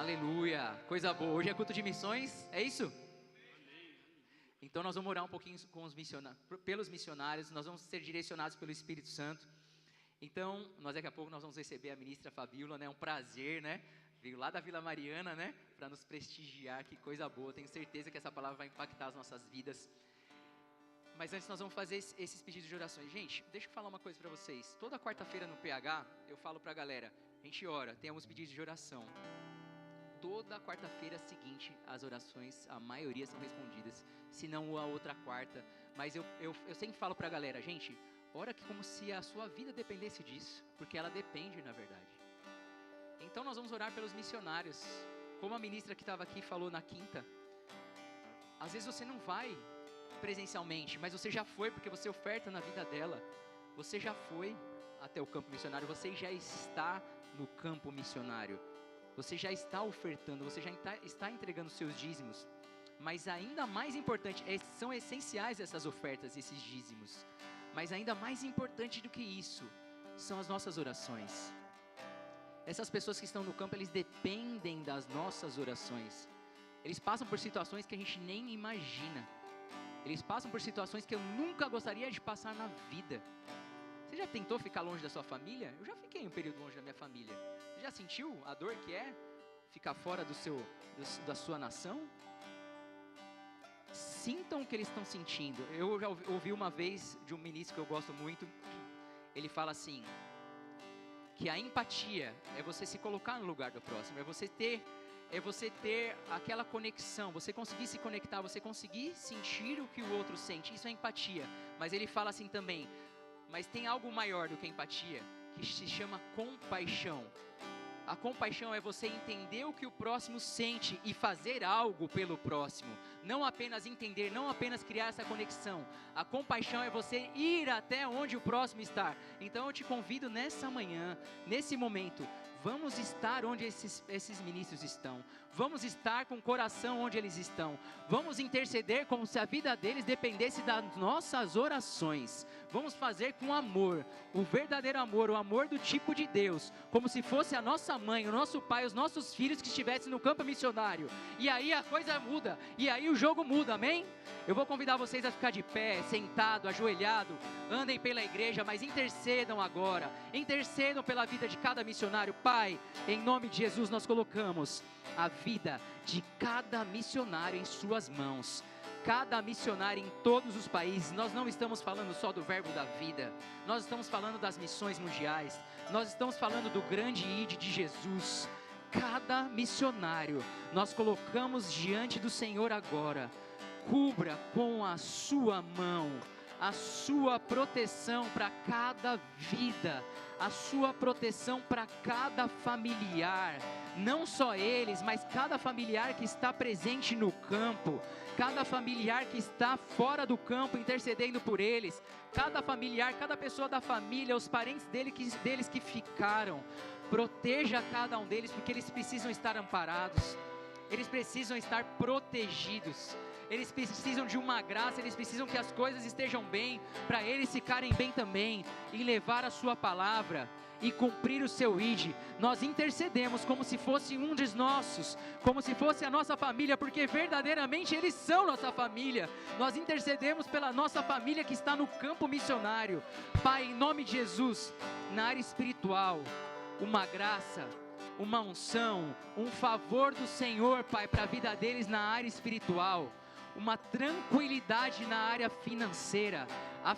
Aleluia, coisa boa. Hoje é culto de missões, é isso? Então nós vamos orar um pouquinho com os pelos missionários, nós vamos ser direcionados pelo Espírito Santo. Então, daqui a pouco nós vamos receber a ministra Fabíola, né? Um prazer, né? Veio lá da Vila Mariana, né? Para nos prestigiar, que coisa boa. Tenho certeza que essa palavra vai impactar as nossas vidas. Mas antes nós vamos fazer esses pedidos de orações. Gente, deixa eu falar uma coisa para vocês. Toda quarta-feira no PH, eu falo para a galera, a gente ora, tem alguns pedidos de oração. Toda quarta-feira seguinte, as orações, a maioria são respondidas. Se não a outra quarta. Mas eu sempre falo para a galera, gente, ora que como se a sua vida dependesse disso. Porque ela depende, na verdade. Então nós vamos orar pelos missionários. Como a ministra que estava aqui falou na quinta. Às vezes você não vai presencialmente, mas você já foi porque você oferta na vida dela. Você já foi até o campo missionário, você já está no campo missionário. Você já está ofertando, você já está entregando seus dízimos. Mas ainda mais importante, são essenciais essas ofertas, esses dízimos. Mas ainda mais importante do que isso, são as nossas orações. Essas pessoas que estão no campo, eles dependem das nossas orações. Eles passam por situações que a gente nem imagina. Eles passam por situações que eu nunca gostaria de passar na vida. Você já tentou ficar longe da sua família? Eu já fiquei um período longe da minha família. Você já sentiu a dor que é ficar fora da sua nação? Sintam o que eles estão sentindo. Eu já ouvi uma vez de um ministro que eu gosto muito. Ele fala assim, que a empatia é você se colocar no lugar do próximo. É você ter aquela conexão, você conseguir se conectar, você conseguir sentir o que o outro sente. Isso é empatia. Mas ele fala assim também, mas tem algo maior do que a empatia, que se chama compaixão. A compaixão é você entender o que o próximo sente e fazer algo pelo próximo. Não apenas entender, não apenas criar essa conexão. A compaixão é você ir até onde o próximo está. Então eu te convido nessa manhã, nesse momento, vamos estar onde esses ministros estão. Vamos estar com o coração onde eles estão. Vamos interceder como se a vida deles dependesse das nossas orações. Vamos fazer com amor, o verdadeiro amor, o amor do tipo de Deus. Como se fosse a nossa mãe, o nosso pai, os nossos filhos que estivessem no campo missionário. E aí a coisa muda, e aí o jogo muda, amém? Eu vou convidar vocês a ficar de pé, sentado, ajoelhado. Andem pela igreja, mas intercedam agora. Intercedam pela vida de cada missionário. Pai, em nome de Jesus nós colocamos a vida de cada missionário em suas mãos. Cada missionário em todos os países. Nós não estamos falando só do verbo da vida. Nós estamos falando das missões mundiais. Nós estamos falando do grande ide de Jesus. Cada missionário nós colocamos diante do Senhor agora. Cubra com a sua mão a sua proteção para cada vida, a sua proteção para cada familiar, não só eles, mas cada familiar que está presente no campo, cada familiar que está fora do campo intercedendo por eles, cada familiar, cada pessoa da família, os parentes deles que ficaram. Proteja cada um deles, porque eles precisam estar amparados, eles precisam estar protegidos. Eles precisam de uma graça, eles precisam que as coisas estejam bem, para eles ficarem bem também, e levar a sua palavra, e cumprir o seu ide. Nós intercedemos como se fosse um dos nossos, como se fosse a nossa família, porque verdadeiramente eles são nossa família. Nós intercedemos pela nossa família que está no campo missionário. Pai, em nome de Jesus, na área espiritual, uma graça, uma unção, um favor do Senhor, Pai, para a vida deles na área espiritual. Uma tranquilidade na área financeira, as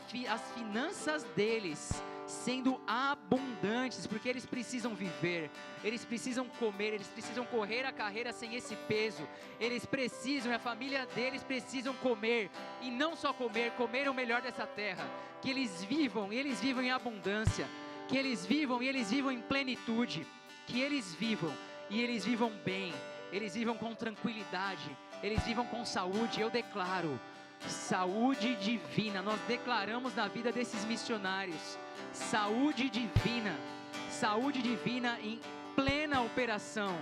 finanças deles sendo abundantes, porque eles precisam viver, eles precisam comer, eles precisam correr a carreira sem esse peso, eles precisam, a família deles precisam comer, e não só comer o melhor dessa terra, que eles vivam, e eles vivam em abundância, que eles vivam, e eles vivam em plenitude, que eles vivam, e eles vivam bem, eles vivam com tranquilidade, eles vivam com saúde. Eu declaro saúde divina, nós declaramos na vida desses missionários, saúde divina em plena operação,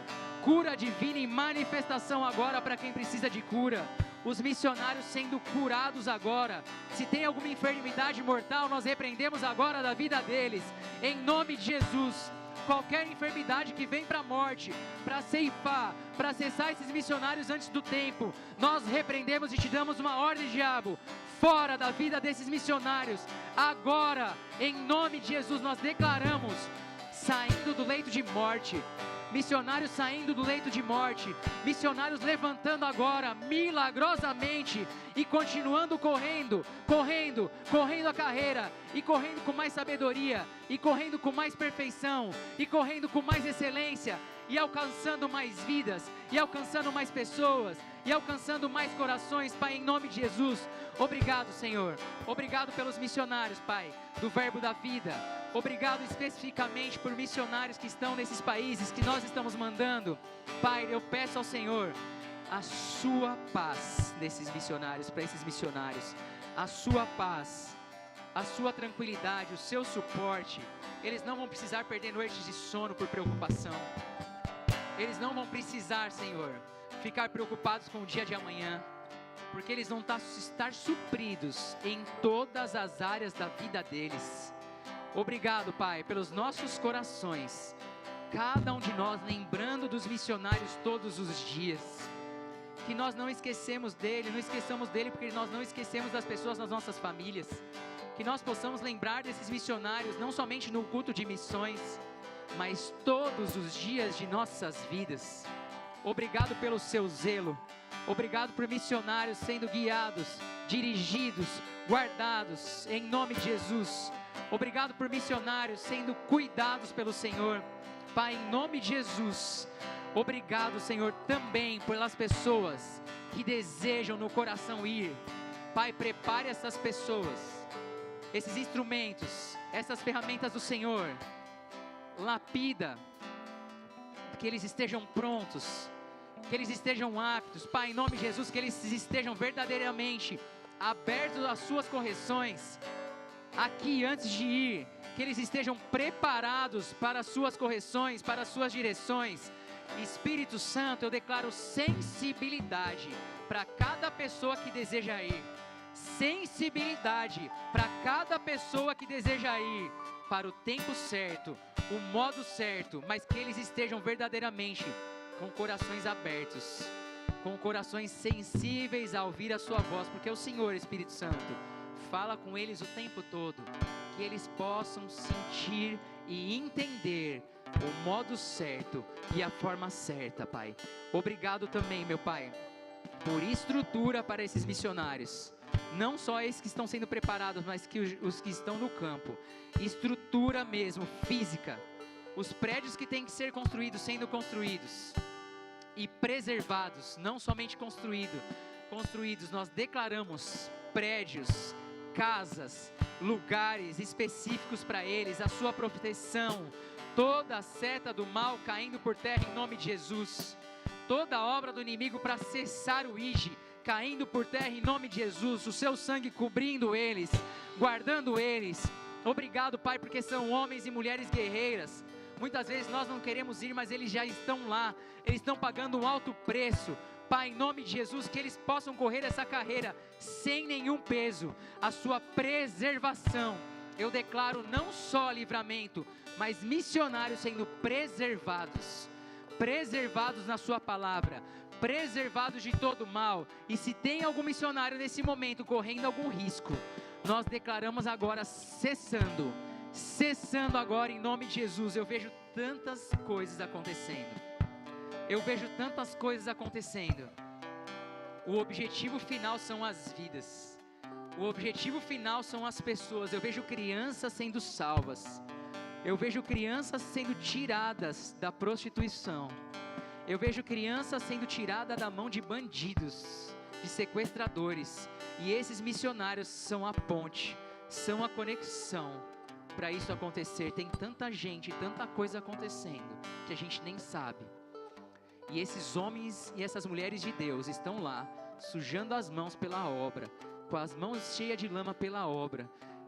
cura divina em manifestação agora para quem precisa de cura, os missionários sendo curados agora. Se tem alguma enfermidade mortal, nós repreendemos agora da vida deles, em nome de Jesus. qualquer enfermidade que vem para a morte, para ceifar, para cessar esses missionários antes do tempo, nós repreendemos e te damos uma ordem, diabo, fora da vida desses missionários. Agora, em nome de Jesus, nós declaramos, saindo do leito de morte, missionários saindo do leito de morte, missionários levantando agora, milagrosamente, e continuando correndo a carreira, e correndo com mais sabedoria, e correndo com mais perfeição, e correndo com mais excelência, e alcançando mais vidas, e alcançando mais pessoas, e alcançando mais corações, Pai, em nome de Jesus. Obrigado, Senhor, obrigado pelos missionários, Pai, do Verbo da Vida. Obrigado especificamente por missionários que estão nesses países que nós estamos mandando. Pai, eu peço ao Senhor a sua paz nesses missionários, para esses missionários, a sua paz, a sua tranquilidade, o seu suporte. Eles não vão precisar perder noites de sono por preocupação. Eles não vão precisar, Senhor, ficar preocupados com o dia de amanhã, porque eles vão estar supridos em todas as áreas da vida deles. Obrigado, Pai, pelos nossos corações, cada um de nós lembrando dos missionários todos os dias, que nós não esquecemos dele, não esqueçamos dele porque nós não esquecemos das pessoas nas nossas famílias, que nós possamos lembrar desses missionários não somente no culto de missões, mas todos os dias de nossas vidas. Obrigado pelo seu zelo, obrigado por missionários sendo guiados, dirigidos, guardados, em nome de Jesus. Obrigado por missionários sendo cuidados pelo Senhor, Pai, em nome de Jesus. Obrigado, Senhor, também pelas pessoas que desejam no coração ir. Pai, prepare essas pessoas, esses instrumentos, essas ferramentas do Senhor. Lapida, que eles estejam prontos, que eles estejam aptos, Pai, em nome de Jesus, que eles estejam verdadeiramente abertos às suas correções aqui antes de ir, que eles estejam preparados para as suas correções, para as suas direções. Espírito Santo, eu declaro sensibilidade para cada pessoa que deseja ir, sensibilidade para cada pessoa que deseja ir para o tempo certo, o modo certo, mas que eles estejam verdadeiramente com corações abertos, com corações sensíveis a ouvir a sua voz, porque o Senhor, Espírito Santo, fala com eles o tempo todo, que eles possam sentir e entender o modo certo e a forma certa, Pai. Obrigado também, meu Pai, por estrutura para esses missionários, não só esses que estão sendo preparados, mas que os que estão no campo, estrutura mesmo, física, os prédios que têm que ser construídos, sendo construídos e preservados, não somente construídos, nós declaramos prédios, casas, lugares específicos para eles, a sua proteção, toda a seta do mal caindo por terra em nome de Jesus, toda a obra do inimigo para cessar o IGE, caindo por terra em nome de Jesus, o seu sangue cobrindo eles, guardando eles. Obrigado, Pai, porque são homens e mulheres guerreiras. Muitas vezes nós não queremos ir, mas eles já estão lá, eles estão pagando um alto preço. Pai, em nome de Jesus, que eles possam correr essa carreira sem nenhum peso, a sua preservação. Eu declaro não só livramento, mas missionários sendo preservados na sua palavra, preservados de todo mal. E se tem algum missionário nesse momento correndo algum risco, nós declaramos agora cessando agora em nome de Jesus. Eu vejo tantas coisas acontecendo. O objetivo final são as vidas. O objetivo final são as pessoas. Eu vejo crianças sendo salvas. Eu vejo crianças sendo tiradas da prostituição. Eu vejo crianças sendo tiradas da mão de bandidos, de sequestradores. E esses missionários são a ponte, são a conexão para isso acontecer. Tem tanta gente, tanta coisa acontecendo que a gente nem sabe. E esses homens e essas mulheres de Deus estão lá, sujando as mãos pela obra, com as mãos cheias de lama pela obra,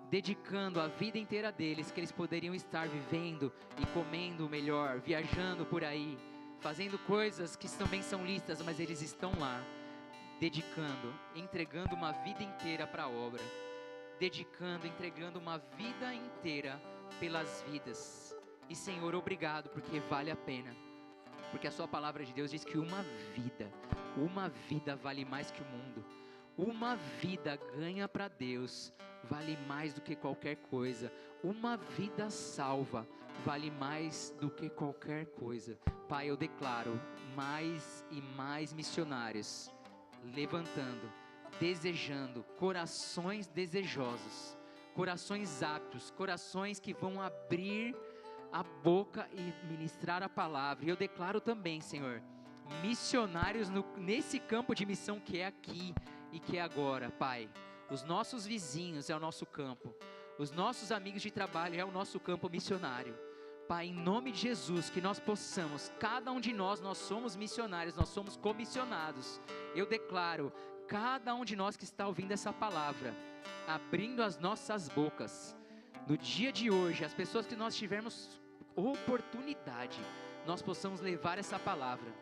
dedicando a vida inteira deles, que eles poderiam estar vivendo e comendo melhor, viajando por aí, fazendo coisas que também são listas, mas eles estão lá, dedicando, entregando uma vida inteira para a obra, entregando uma vida inteira pelas vidas. E Senhor, obrigado, porque vale a pena. Porque a sua palavra de Deus diz que uma vida vale mais que o mundo. Uma vida ganha para Deus vale mais do que qualquer coisa. Uma vida salva vale mais do que qualquer coisa. Pai, eu declaro mais e mais missionários levantando, desejando, corações desejosos, corações aptos, corações que vão abrir a boca e ministrar a palavra. E eu declaro também, Senhor, missionários nesse campo de missão que é aqui e que é agora, Pai. Os nossos vizinhos é o nosso campo, os nossos amigos de trabalho é o nosso campo missionário. Pai, em nome de Jesus, que nós possamos, cada um de nós somos missionários, nós somos comissionados. Eu declaro, cada um de nós que está ouvindo essa palavra, abrindo as nossas bocas, no dia de hoje, as pessoas que nós tivermos oportunidade, nós possamos levar essa palavra,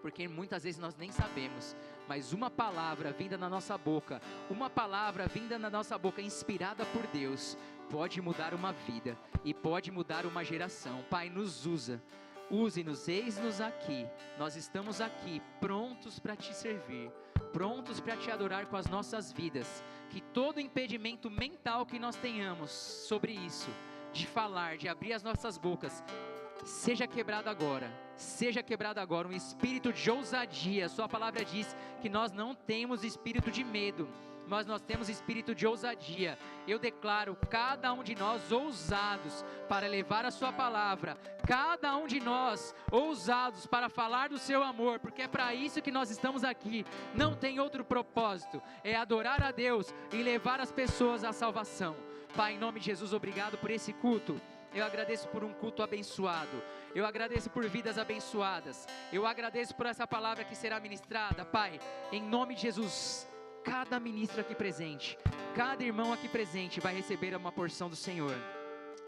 porque muitas vezes nós nem sabemos, mas uma palavra vinda na nossa boca, uma palavra vinda na nossa boca, inspirada por Deus, pode mudar uma vida, e pode mudar uma geração. Pai, nos usa, use-nos, eis-nos aqui, nós estamos aqui, prontos para te servir, prontos para te adorar com as nossas vidas. Que todo impedimento mental que nós tenhamos sobre isso, de falar, de abrir as nossas bocas, seja quebrado agora, um espírito de ousadia. Sua palavra diz que nós não temos espírito de medo, mas nós temos espírito de ousadia. Eu declaro cada um de nós ousados para levar a sua palavra, cada um de nós ousados para falar do seu amor, porque é para isso que nós estamos aqui, não tem outro propósito, é adorar a Deus e levar as pessoas à salvação. Pai, em nome de Jesus, obrigado por esse culto. Eu agradeço por um culto abençoado, eu agradeço por vidas abençoadas, eu agradeço por essa palavra que será ministrada. Pai, em nome de Jesus, cada ministro aqui presente, cada irmão aqui presente vai receber uma porção do Senhor.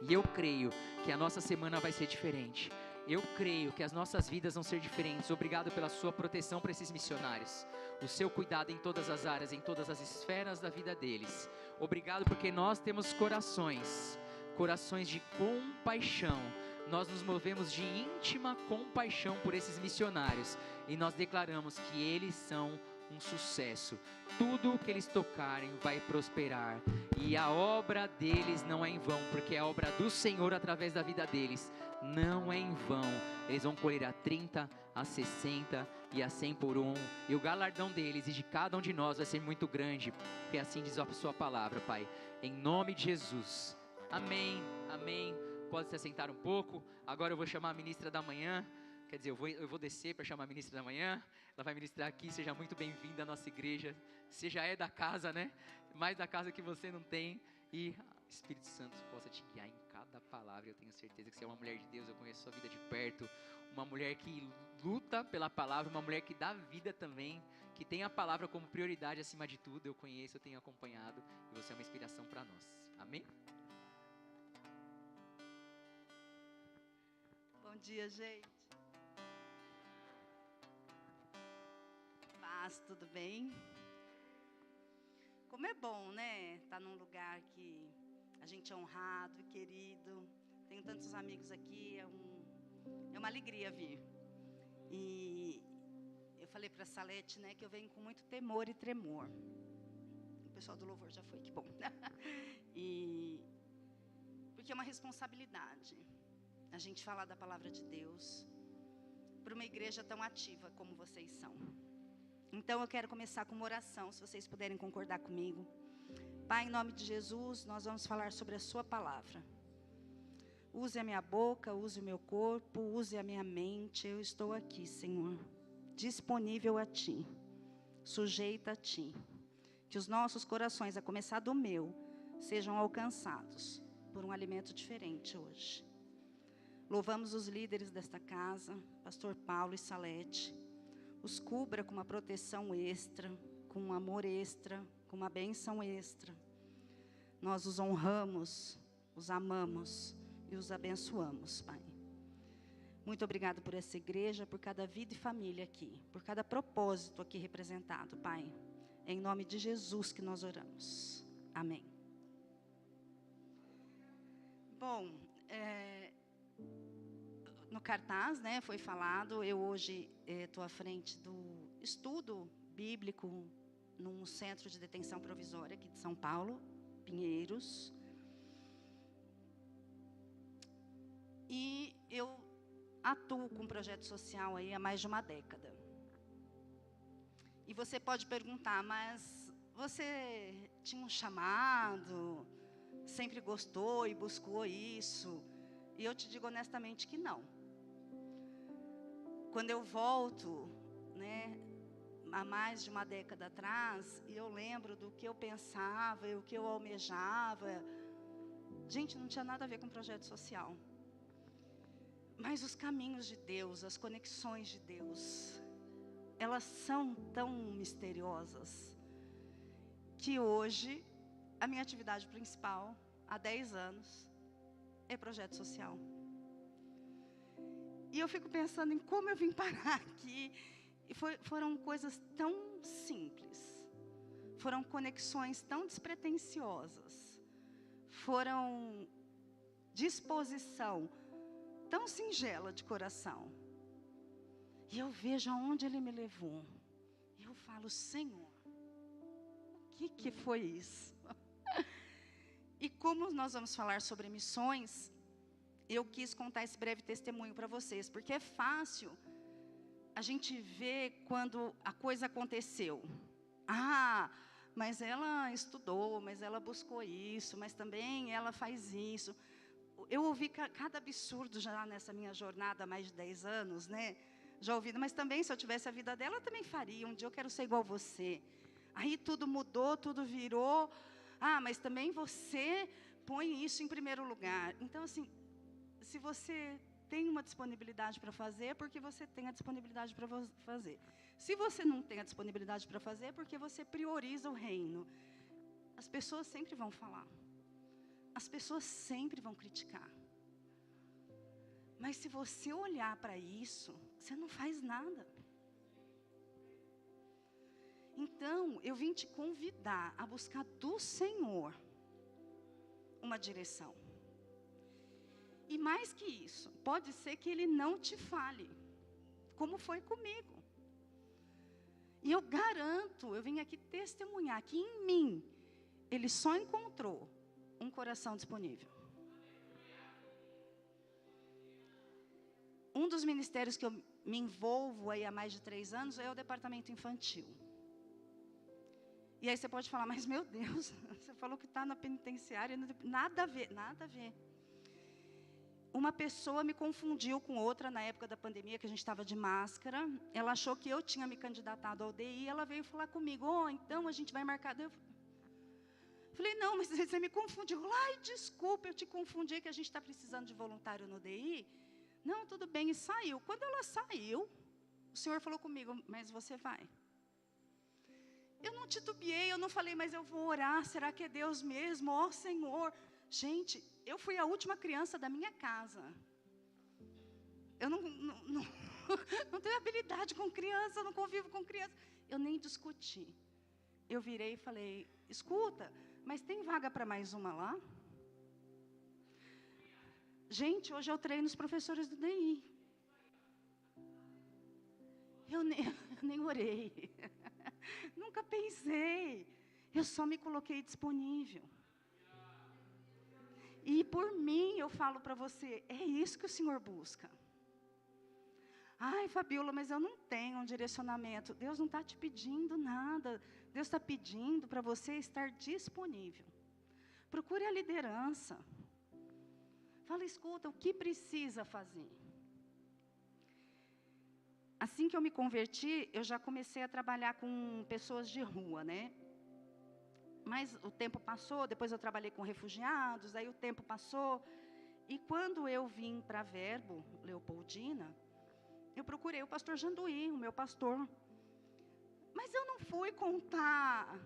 E eu creio que a nossa semana vai ser diferente. Eu creio que as nossas vidas vão ser diferentes. Obrigado pela sua proteção para esses missionários, o seu cuidado em todas as áreas, em todas as esferas da vida deles. Obrigado porque nós temos corações de compaixão. Nós nos movemos de íntima compaixão por esses missionários e nós declaramos que eles são um sucesso. Tudo o que eles tocarem vai prosperar, e a obra deles não é em vão, porque a obra do Senhor através da vida deles não é em vão. Eles vão colher a 30, a 60 e a 100 por um, e o galardão deles e de cada um de nós vai ser muito grande, porque assim diz a sua palavra, Pai, em nome de Jesus. Amém, amém. Pode se assentar um pouco. Agora eu vou chamar a ministra da manhã. Quer dizer, eu vou descer para chamar a ministra da manhã. Ela vai ministrar aqui. Seja muito bem-vinda à nossa igreja. Você já é da casa, né? Mais da casa que você não tem. E o Espírito Santo possa te guiar em cada palavra. Eu tenho certeza que você é uma mulher de Deus. Eu conheço sua vida de perto. Uma mulher que luta pela palavra. Uma mulher que dá vida também. Que tem a palavra como prioridade acima de tudo. Eu conheço, eu tenho acompanhado. E você é uma inspiração para nós. Amém? Bom dia, gente. Paz, tudo bem? Como é bom, né? Tá num lugar que a gente é honrado e querido. Tenho tantos amigos aqui, é uma alegria vir. E eu falei para a Salete, né, que eu venho com muito temor e tremor. O pessoal do louvor já foi, que bom. Porque é uma responsabilidade a gente falar da palavra de Deus para uma igreja tão ativa como vocês são. Então eu quero começar com uma oração, se vocês puderem concordar comigo. Pai, em nome de Jesus, nós vamos falar sobre a sua palavra. Use a minha boca, use o meu corpo, use a minha mente. Eu estou aqui, Senhor, disponível a Ti, sujeita a Ti. Que os nossos corações, a começar do meu, sejam alcançados por um alimento diferente hoje. Louvamos os líderes desta casa, pastor Paulo e Salete. Os cubra com uma proteção extra, com um amor extra, com uma bênção extra. Nós os honramos, os amamos e os abençoamos, Pai. Muito obrigado por essa igreja, por cada vida e família aqui, por cada propósito aqui representado, Pai. É em nome de Jesus que nós oramos. Amém. Bom, no cartaz, né, foi falado, eu hoje estou à frente do estudo bíblico num centro de detenção provisória aqui de São Paulo, Pinheiros. E eu atuo com projeto social aí há mais de uma década. E você pode perguntar, mas você tinha um chamado, sempre gostou e buscou isso? E eu te digo honestamente que não. Quando eu volto, né, há mais de uma década atrás, e eu lembro do que eu pensava e o que eu almejava, gente, não tinha nada a ver com projeto social. Mas os caminhos de Deus, as conexões de Deus, elas são tão misteriosas, que hoje, a minha atividade principal, há 10 anos, é projeto social. E eu fico pensando em como eu vim parar aqui. E foram coisas tão simples, foram conexões tão despretensiosas, foram disposição tão singela de coração. E eu vejo aonde Ele me levou. E eu falo, Senhor, o que foi isso? E como nós vamos falar sobre missões, eu quis contar esse breve testemunho para vocês, porque é fácil a gente ver quando a coisa aconteceu. Ah, mas ela estudou, mas ela buscou isso, mas também ela faz isso. Eu ouvi cada absurdo já nessa minha jornada há mais de 10 anos, né? Já ouvi, mas também se eu tivesse a vida dela, eu também faria. Um dia eu quero ser igual você. Aí tudo mudou, tudo virou. Ah, mas também você põe isso em primeiro lugar. Então, assim, se você tem uma disponibilidade para fazer, é porque você tem a disponibilidade para fazer. Se você não tem a disponibilidade para fazer, é porque você prioriza o reino. As pessoas sempre vão falar. As pessoas sempre vão criticar. Mas se você olhar para isso, você não faz nada. Então, eu vim te convidar a buscar do Senhor uma direção. E mais que isso, pode ser que Ele não te fale, como foi comigo. E eu garanto, eu vim aqui testemunhar que em mim, Ele só encontrou um coração disponível. Um dos ministérios que eu me envolvo aí há mais de 3 anos é o departamento infantil. E aí você pode falar, mas meu Deus, você falou que está na penitenciária, nada a ver, nada a ver. Uma pessoa me confundiu com outra na época da pandemia, que a gente estava de máscara. Ela achou que eu tinha me candidatado ao DI, ela veio falar comigo, então a gente vai marcar. Eu falei, não, mas você me confundiu. Ai, desculpa, eu te confundi, que a gente está precisando de voluntário no DI. Não, tudo bem, e saiu. Quando ela saiu, o Senhor falou comigo, mas você vai. Eu não titubeei, eu não falei, mas eu vou orar, será que é Deus mesmo? Ó Senhor. Gente, eu fui a última criança da minha casa. Eu não tenho habilidade com criança, eu não convivo com criança. Eu nem discuti. Eu virei e falei, escuta, mas tem vaga para mais uma lá? Gente, hoje eu treino os professores do DI. Eu nem orei. Nunca pensei. Eu só me coloquei disponível. E por mim, eu falo para você, é isso que o Senhor busca. Ai, Fabiola, mas eu não tenho um direcionamento. Deus não está te pedindo nada. Deus está pedindo para você estar disponível. Procure a liderança. Fala, escuta, o que precisa fazer? Assim que eu me converti, eu já comecei a trabalhar com pessoas de rua, né? Mas o tempo passou, depois eu trabalhei com refugiados, aí o tempo passou. E quando eu vim para Verbo, Leopoldina, eu procurei o pastor Janduí, o meu pastor. Mas eu não fui contar,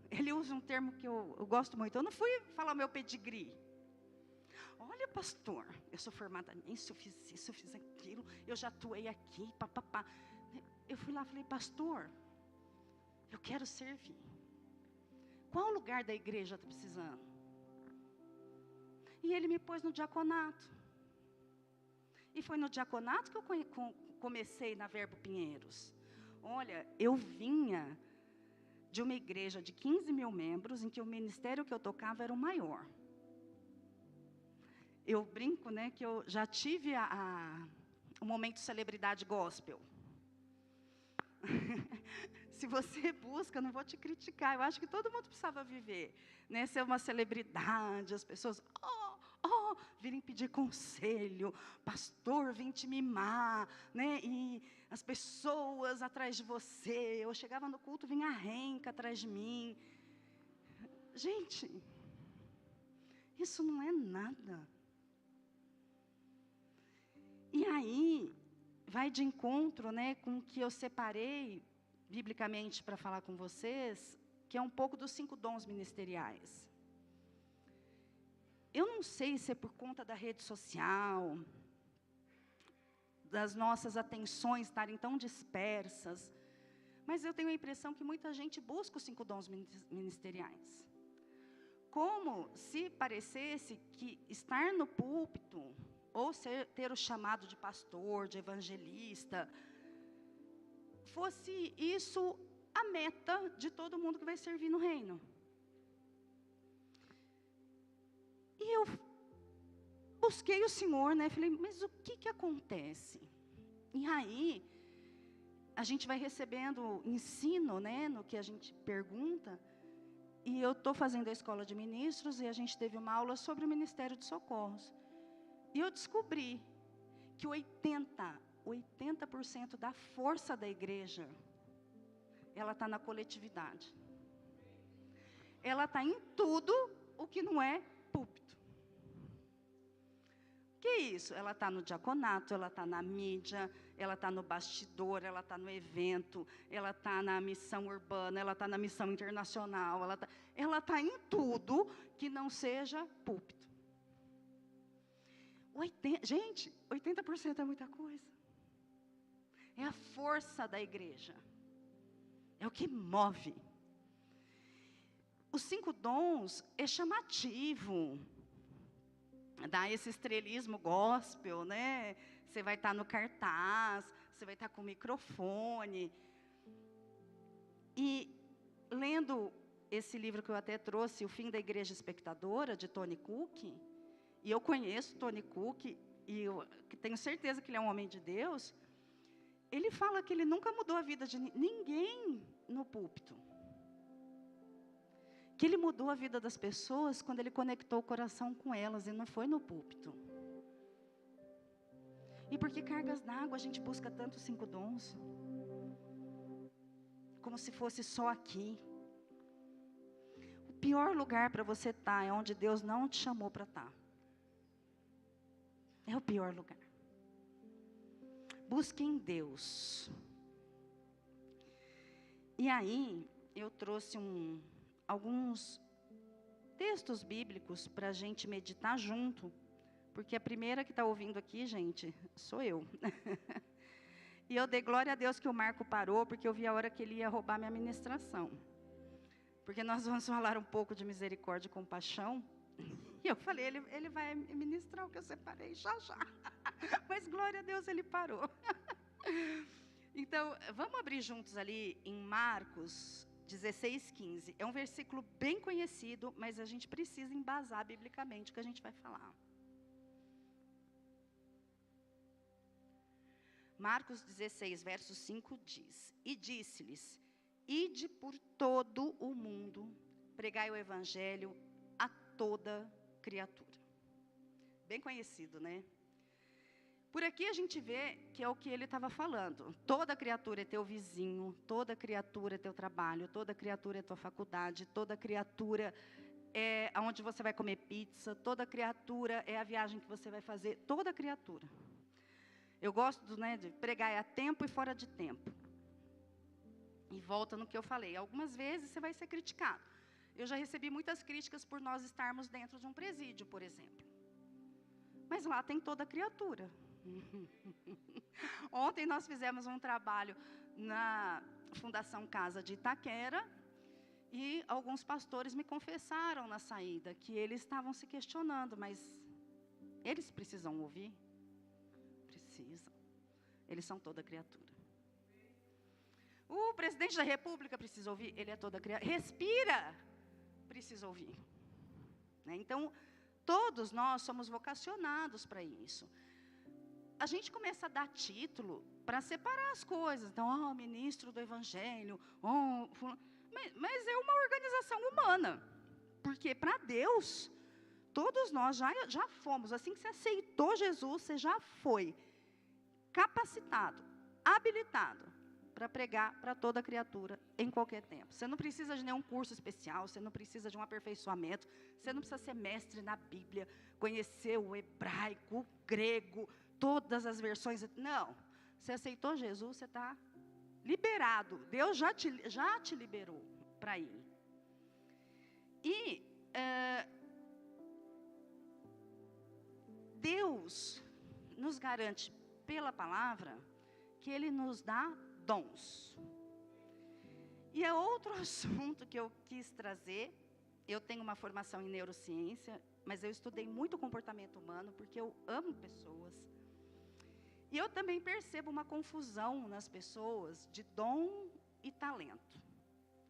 ele usa um termo que eu gosto muito, eu não fui falar o meu pedigree. Olha, pastor, eu sou formada nisso, eu fiz isso, eu fiz aquilo, eu já atuei aqui, papapá. Eu fui lá e falei, pastor, eu quero servir. Qual lugar da igreja está precisando? E ele me pôs no diaconato. E foi no diaconato que eu comecei na Verbo Pinheiros. Olha, eu vinha de uma igreja de 15 mil membros, em que o ministério que eu tocava era o maior. Eu brinco, né, que eu já tive o momento celebridade gospel. Se você busca, não vou te criticar, eu acho que todo mundo precisava viver, né, ser uma celebridade, as pessoas, virem pedir conselho, pastor, vem te mimar, né, e as pessoas atrás de você. Eu chegava no culto, vinha a renca atrás de mim. Gente, isso não é nada. E aí, vai de encontro, né, com o que eu separei, biblicamente, para falar com vocês, que é um pouco dos 5 dons ministeriais. Eu não sei se é por conta da rede social, das nossas atenções estarem tão dispersas, mas eu tenho a impressão que muita gente busca os 5 dons ministeriais. Como se parecesse que estar no púlpito, ou ter o chamado de pastor, de evangelista, fosse isso a meta de todo mundo que vai servir no reino. E eu busquei o Senhor, né? Falei, mas o que acontece? E aí, a gente vai recebendo ensino, né? No que a gente pergunta. E eu estou fazendo a escola de ministros e a gente teve uma aula sobre o Ministério de Socorros. E eu descobri que 80% da força da igreja, ela está na coletividade. Ela está em tudo o que não é púlpito. Que é isso? Ela está no diaconato, ela está na mídia, ela está no bastidor, ela está no evento, ela está na missão urbana, ela está na missão internacional, ela está em tudo que não seja púlpito. Gente, 80% é muita coisa. É a força da igreja. É o que move. Os 5 dons é chamativo. Dá esse estrelismo gospel, né? Você vai estar no cartaz, você vai estar com o microfone. E lendo esse livro que eu até trouxe, O Fim da Igreja Espectadora, de Tony Cook, e eu conheço Tony Cook, e eu tenho certeza que ele é um homem de Deus, ele fala que ele nunca mudou a vida de ninguém no púlpito. Que ele mudou a vida das pessoas quando ele conectou o coração com elas, e não foi no púlpito. E por que cargas d'água a gente busca tanto 5 dons? Como se fosse só aqui. O pior lugar para você estar é onde Deus não te chamou para estar. É o pior lugar. Busque em Deus. E aí, eu trouxe alguns textos bíblicos para a gente meditar junto, porque a primeira que está ouvindo aqui, gente, sou eu. E eu dei glória a Deus que o Marco parou, porque eu vi a hora que ele ia roubar minha ministração. Porque nós vamos falar um pouco de misericórdia e compaixão. E eu falei, ele vai ministrar o que eu separei já. Mas glória a Deus, ele parou. Então, vamos abrir juntos ali em Marcos 16:15. É um versículo bem conhecido, mas a gente precisa embasar biblicamente o que a gente vai falar. Marcos 16, verso 5 diz: E disse-lhes, ide por todo o mundo, pregai o evangelho a toda criatura. Bem conhecido, né? Por aqui a gente vê que é o que ele estava falando. Toda criatura é teu vizinho, toda criatura é teu trabalho, toda criatura é tua faculdade, toda criatura é onde você vai comer pizza, toda criatura é a viagem que você vai fazer, toda criatura. Eu gosto, né, de pregar a tempo e fora de tempo. E volta no que eu falei. Algumas vezes você vai ser criticado. Eu já recebi muitas críticas por nós estarmos dentro de um presídio, por exemplo. Mas lá tem toda criatura. Ontem nós fizemos um trabalho na Fundação Casa de Itaquera e alguns pastores me confessaram na saída que eles estavam se questionando, mas eles precisam ouvir? precisam. Eles são toda criatura. O presidente da república precisa ouvir, ele é toda criatura. Respira, precisa ouvir. Né? Então, todos nós somos vocacionados para isso. A gente começa a dar título para separar as coisas. Então, ministro do evangelho, mas é uma organização humana. Porque para Deus, todos nós já fomos. Assim que você aceitou Jesus, você já foi capacitado, habilitado para pregar para toda criatura em qualquer tempo. Você não precisa de nenhum curso especial, você não precisa de um aperfeiçoamento, você não precisa ser mestre na Bíblia, conhecer o hebraico, o grego, todas as versões. Não, você aceitou Jesus, você está liberado. Deus já te liberou para ir. E Deus nos garante pela palavra que Ele nos dá dons. E é outro assunto que eu quis trazer. Eu tenho uma formação em neurociência, mas eu estudei muito comportamento humano, porque eu amo pessoas. E eu também percebo uma confusão nas pessoas de dom e talento.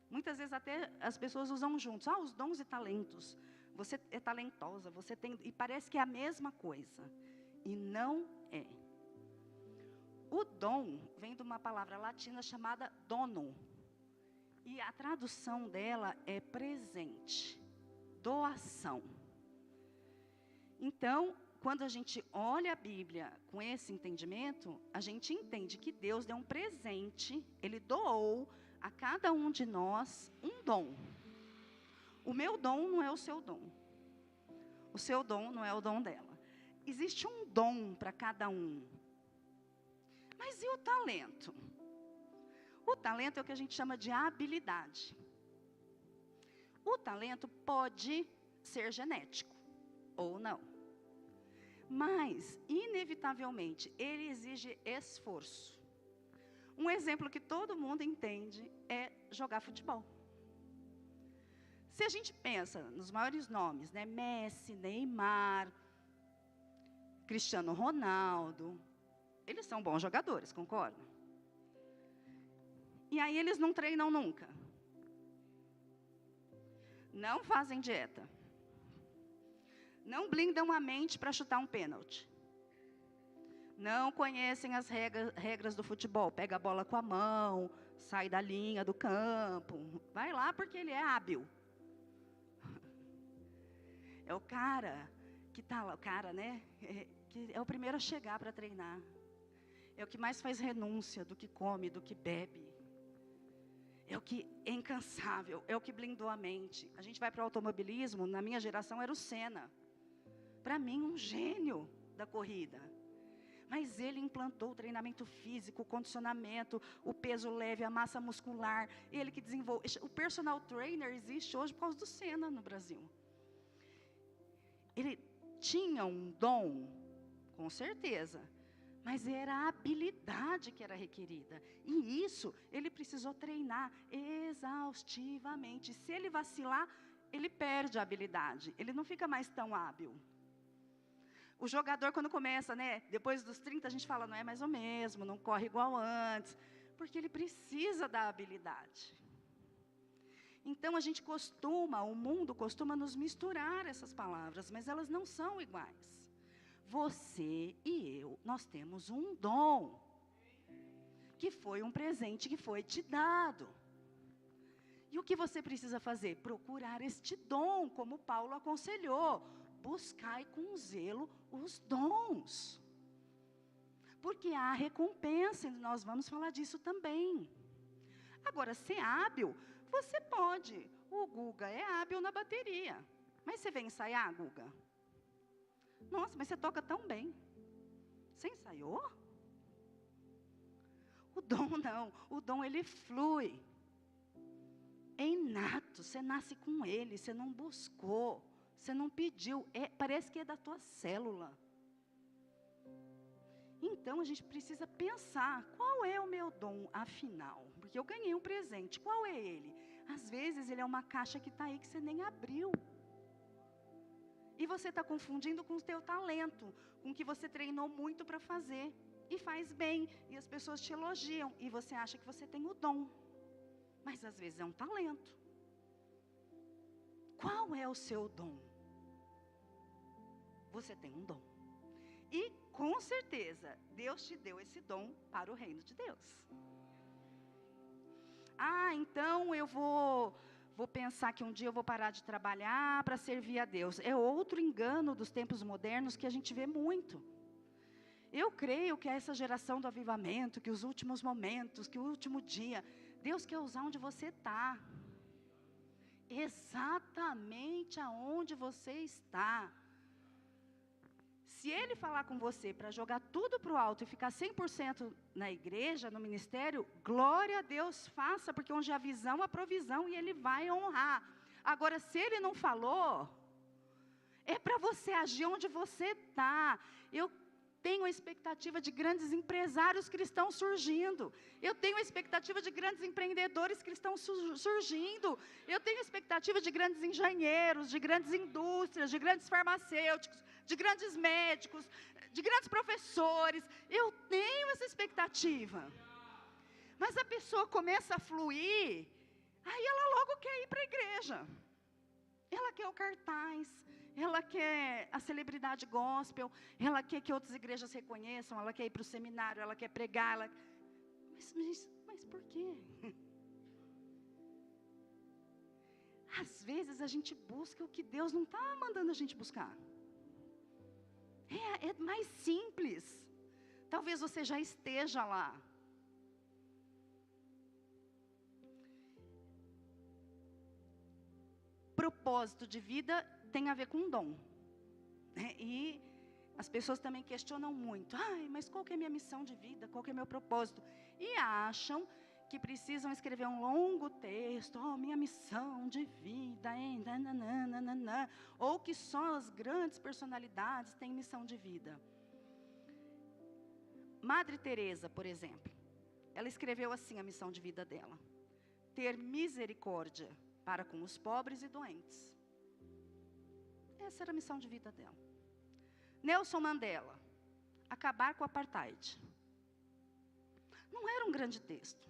Muitas vezes até as pessoas usam juntos. Os dons e talentos. Você é talentosa, você tem... E parece que é a mesma coisa. E não é. O dom vem de uma palavra latina chamada donum. E a tradução dela é presente, doação. Então, quando a gente olha a Bíblia com esse entendimento, a gente entende que Deus deu um presente, Ele doou a cada um de nós um dom. O meu dom não é o seu dom. O seu dom não é o dom dela. Existe um dom para cada um. Mas e o talento? O talento é o que a gente chama de habilidade. O talento pode ser genético ou não. Mas, inevitavelmente, ele exige esforço. Um exemplo que todo mundo entende é jogar futebol. Se a gente pensa nos maiores nomes, né? Messi, Neymar, Cristiano Ronaldo, eles são bons jogadores, concorda? E aí eles não treinam nunca. Não fazem dieta. Não blindam a mente para chutar um pênalti. Não conhecem as regras do futebol. Pega a bola com a mão, sai da linha do campo. Vai lá porque ele é hábil. É o cara que está lá, o cara, né? Que é o primeiro a chegar para treinar. É o que mais faz renúncia do que come, do que bebe. É o que é incansável, é o que blindou a mente. A gente vai para o automobilismo, na minha geração era o Senna. Para mim, um gênio da corrida. Mas ele implantou o treinamento físico, o condicionamento, o peso leve, a massa muscular. Ele que desenvolveu. O personal trainer existe hoje por causa do Senna no Brasil. Ele tinha um dom, com certeza. Mas era a habilidade que era requerida. E isso, ele precisou treinar exaustivamente. Se ele vacilar, ele perde a habilidade. Ele não fica mais tão hábil. O jogador, quando começa, né? Depois dos 30, a gente fala, não é mais o mesmo, não corre igual antes. Porque ele precisa da habilidade. Então, o mundo costuma nos misturar essas palavras, mas elas não são iguais. Você e eu, nós temos um dom, que foi um presente que foi te dado. E o que você precisa fazer? Procurar este dom, como Paulo aconselhou. Buscai com zelo os dons. Porque há recompensa, e nós vamos falar disso também. Agora, ser hábil, você pode. O Guga é hábil na bateria. Mas você vem ensaiar, Guga? Nossa, mas você toca tão bem. Você ensaiou? O dom não. O dom, ele flui. É inato. Você nasce com ele. Você não buscou. Você não pediu. Parece que é da tua célula. Então, a gente precisa pensar. Qual é o meu dom, afinal? Porque eu ganhei um presente. Qual é ele? Às vezes, ele é uma caixa que está aí que você nem abriu. E você está confundindo com o teu talento, com o que você treinou muito para fazer. e faz bem, e as pessoas te elogiam, e você acha que você tem o dom, mas às vezes é um talento. Qual é o seu dom? Você tem um dom, e com certeza, Deus te deu esse dom para o reino de Deus. Então eu vou pensar que um dia eu vou parar de trabalhar para servir a Deus. É outro engano dos tempos modernos que a gente vê muito. Eu creio que essa geração do avivamento, que os últimos momentos, que o último dia, Deus quer usar onde você está. Exatamente aonde você está. Se Ele falar com você para jogar tudo para o alto e ficar 100% na igreja, no ministério, glória a Deus, faça, porque onde há visão, há provisão, e Ele vai honrar. Agora, se Ele não falou, é para você agir onde você está. Eu tenho a expectativa de grandes empresários que estão surgindo. Eu tenho a expectativa de grandes empreendedores que estão surgindo. Eu tenho a expectativa de grandes engenheiros, de grandes indústrias, de grandes farmacêuticos, de grandes médicos, de grandes professores. Eu tenho essa expectativa. Mas a pessoa começa a fluir, aí ela logo quer ir para a igreja. Ela quer o cartaz, ela quer a celebridade gospel, ela quer que outras igrejas reconheçam, ela quer ir para o seminário, ela quer pregar. Mas por quê? Às vezes a gente busca o que Deus não está mandando a gente buscar. É mais simples. Talvez você já esteja lá. Propósito de vida tem a ver com dom. E as pessoas também questionam muito. Mas qual que é a minha missão de vida? Qual que é o meu propósito? E acham que precisam escrever um longo texto. Minha missão de vida, hein? Nananana. Ou que só as grandes personalidades têm missão de vida. Madre Teresa, por exemplo, ela escreveu assim a missão de vida dela: ter misericórdia para com os pobres e doentes. Essa era a missão de vida dela. Nelson Mandela: acabar com o apartheid. Não era um grande texto.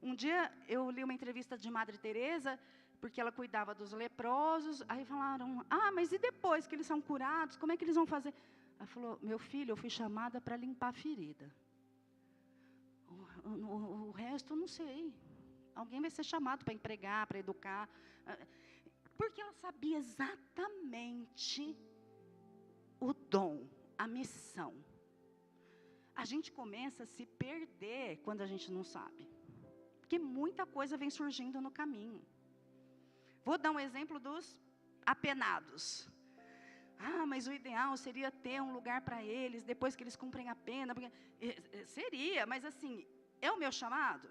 Um dia eu li uma entrevista de Madre Teresa, porque ela cuidava dos leprosos. Aí falaram: mas e depois que eles são curados, como é que eles vão fazer? Ela falou: meu filho, eu fui chamada para limpar a ferida. O resto eu não sei. Alguém vai ser chamado para empregar, para educar. Porque ela sabia exatamente o dom, a missão. A gente começa a se perder quando a gente não sabe. Porque muita coisa vem surgindo no caminho. Vou dar um exemplo dos apenados. Mas o ideal seria ter um lugar para eles, depois que eles cumprem a pena. Seria, mas assim, é o meu chamado?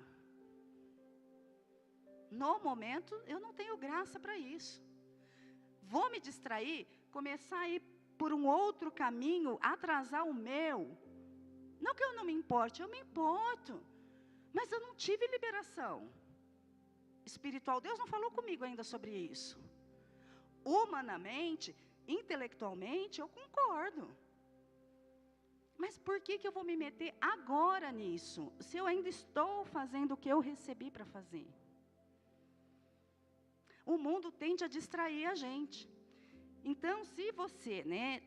No momento, eu não tenho graça para isso. Vou me distrair, começar a ir por um outro caminho, atrasar o meu. Não que eu não me importe, eu me importo. Mas eu não tive liberação espiritual. Deus não falou comigo ainda sobre isso. Humanamente, intelectualmente, eu concordo. Mas por que eu vou me meter agora nisso, se eu ainda estou fazendo o que eu recebi para fazer? O mundo tende a distrair a gente. Então, se você,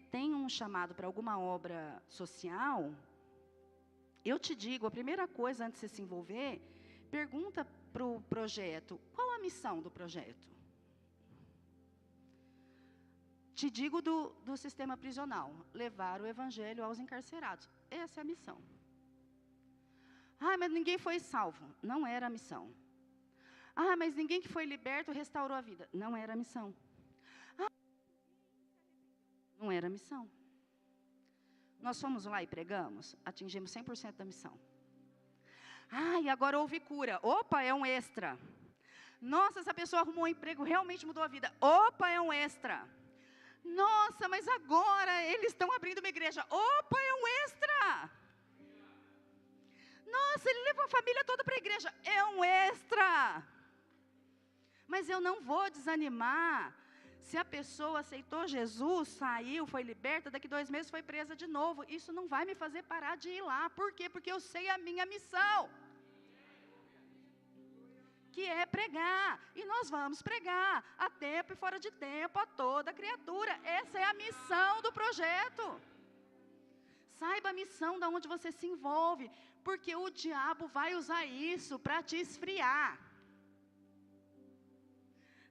tem um chamado para alguma obra social, eu te digo, a primeira coisa antes de você se envolver, pergunta para o projeto: qual a missão do projeto? Te digo do sistema prisional: levar o evangelho aos encarcerados. Essa é a missão. Mas ninguém foi salvo. Não era a missão. Mas ninguém que foi liberto restaurou a vida. Não era a missão. Não era a missão. Nós fomos lá e pregamos, atingimos 100% da missão. E agora houve cura. Opa, é um extra. Nossa, essa pessoa arrumou um emprego, realmente mudou a vida. Opa, é um extra. Nossa, mas agora eles estão abrindo uma igreja. Opa, é um extra. Nossa, ele levou a família toda para a igreja. É um extra. Mas eu não vou desanimar Se a pessoa aceitou Jesus, saiu, foi liberta, daqui 2 meses foi presa de novo. Isso não vai me fazer parar de ir lá. Por quê? Porque eu sei a minha missão, que é pregar. E nós vamos pregar a tempo e fora de tempo a toda criatura. Essa é a missão do projeto. Saiba a missão de onde você se envolve, porque o diabo vai usar isso para te esfriar.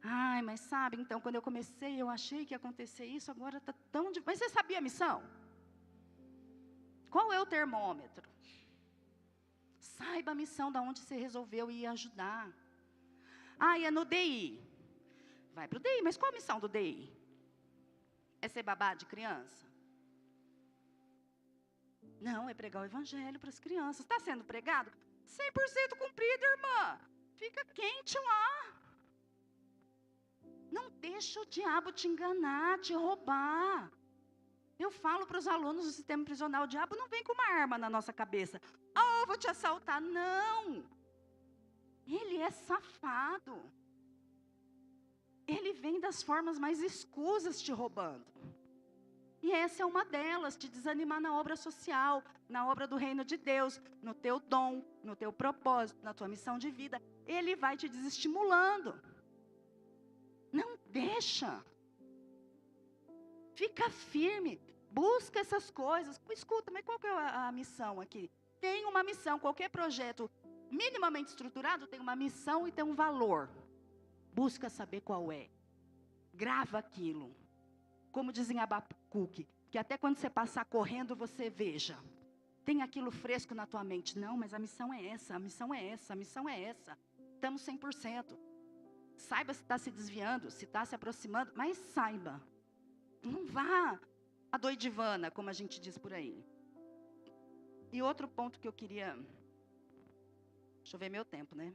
Ai, mas sabe, então, quando eu comecei, eu achei que ia acontecer isso, agora está tão difícil. Mas você sabia a missão? Qual é o termômetro? Saiba a missão de onde você resolveu ir ajudar. Ah, é no DI. Vai para o DI, mas qual a missão do DI? É ser babá de criança? Não, é pregar o evangelho para as crianças. Está sendo pregado? 100% cumprido, irmã. Fica quente lá. Não deixa o diabo te enganar, te roubar. Eu falo para os alunos do sistema prisional, o diabo não vem com uma arma na nossa cabeça. Eu vou te assaltar. Não. Ele é safado. Ele vem das formas mais escusas te roubando. E essa é uma delas, te desanimar na obra social, na obra do reino de Deus, no teu dom, no teu propósito, na tua missão de vida. Ele vai te desestimulando. Não deixa. Fica firme. Busca essas coisas. Escuta, mas qual que é a missão aqui? Tem uma missão. Qualquer projeto minimamente estruturado tem uma missão e tem um valor. Busca saber qual é. Grava aquilo. Como dizem Abacuque, que até quando você passar correndo, você veja. Tem aquilo fresco na tua mente. Não, mas a missão é essa, a missão é essa, a missão é essa. Estamos 100%. Saiba se está se desviando, se está se aproximando, mas saiba. Não vá a doidivana, como a gente diz por aí. E outro ponto que eu queria, deixa eu ver meu tempo, né?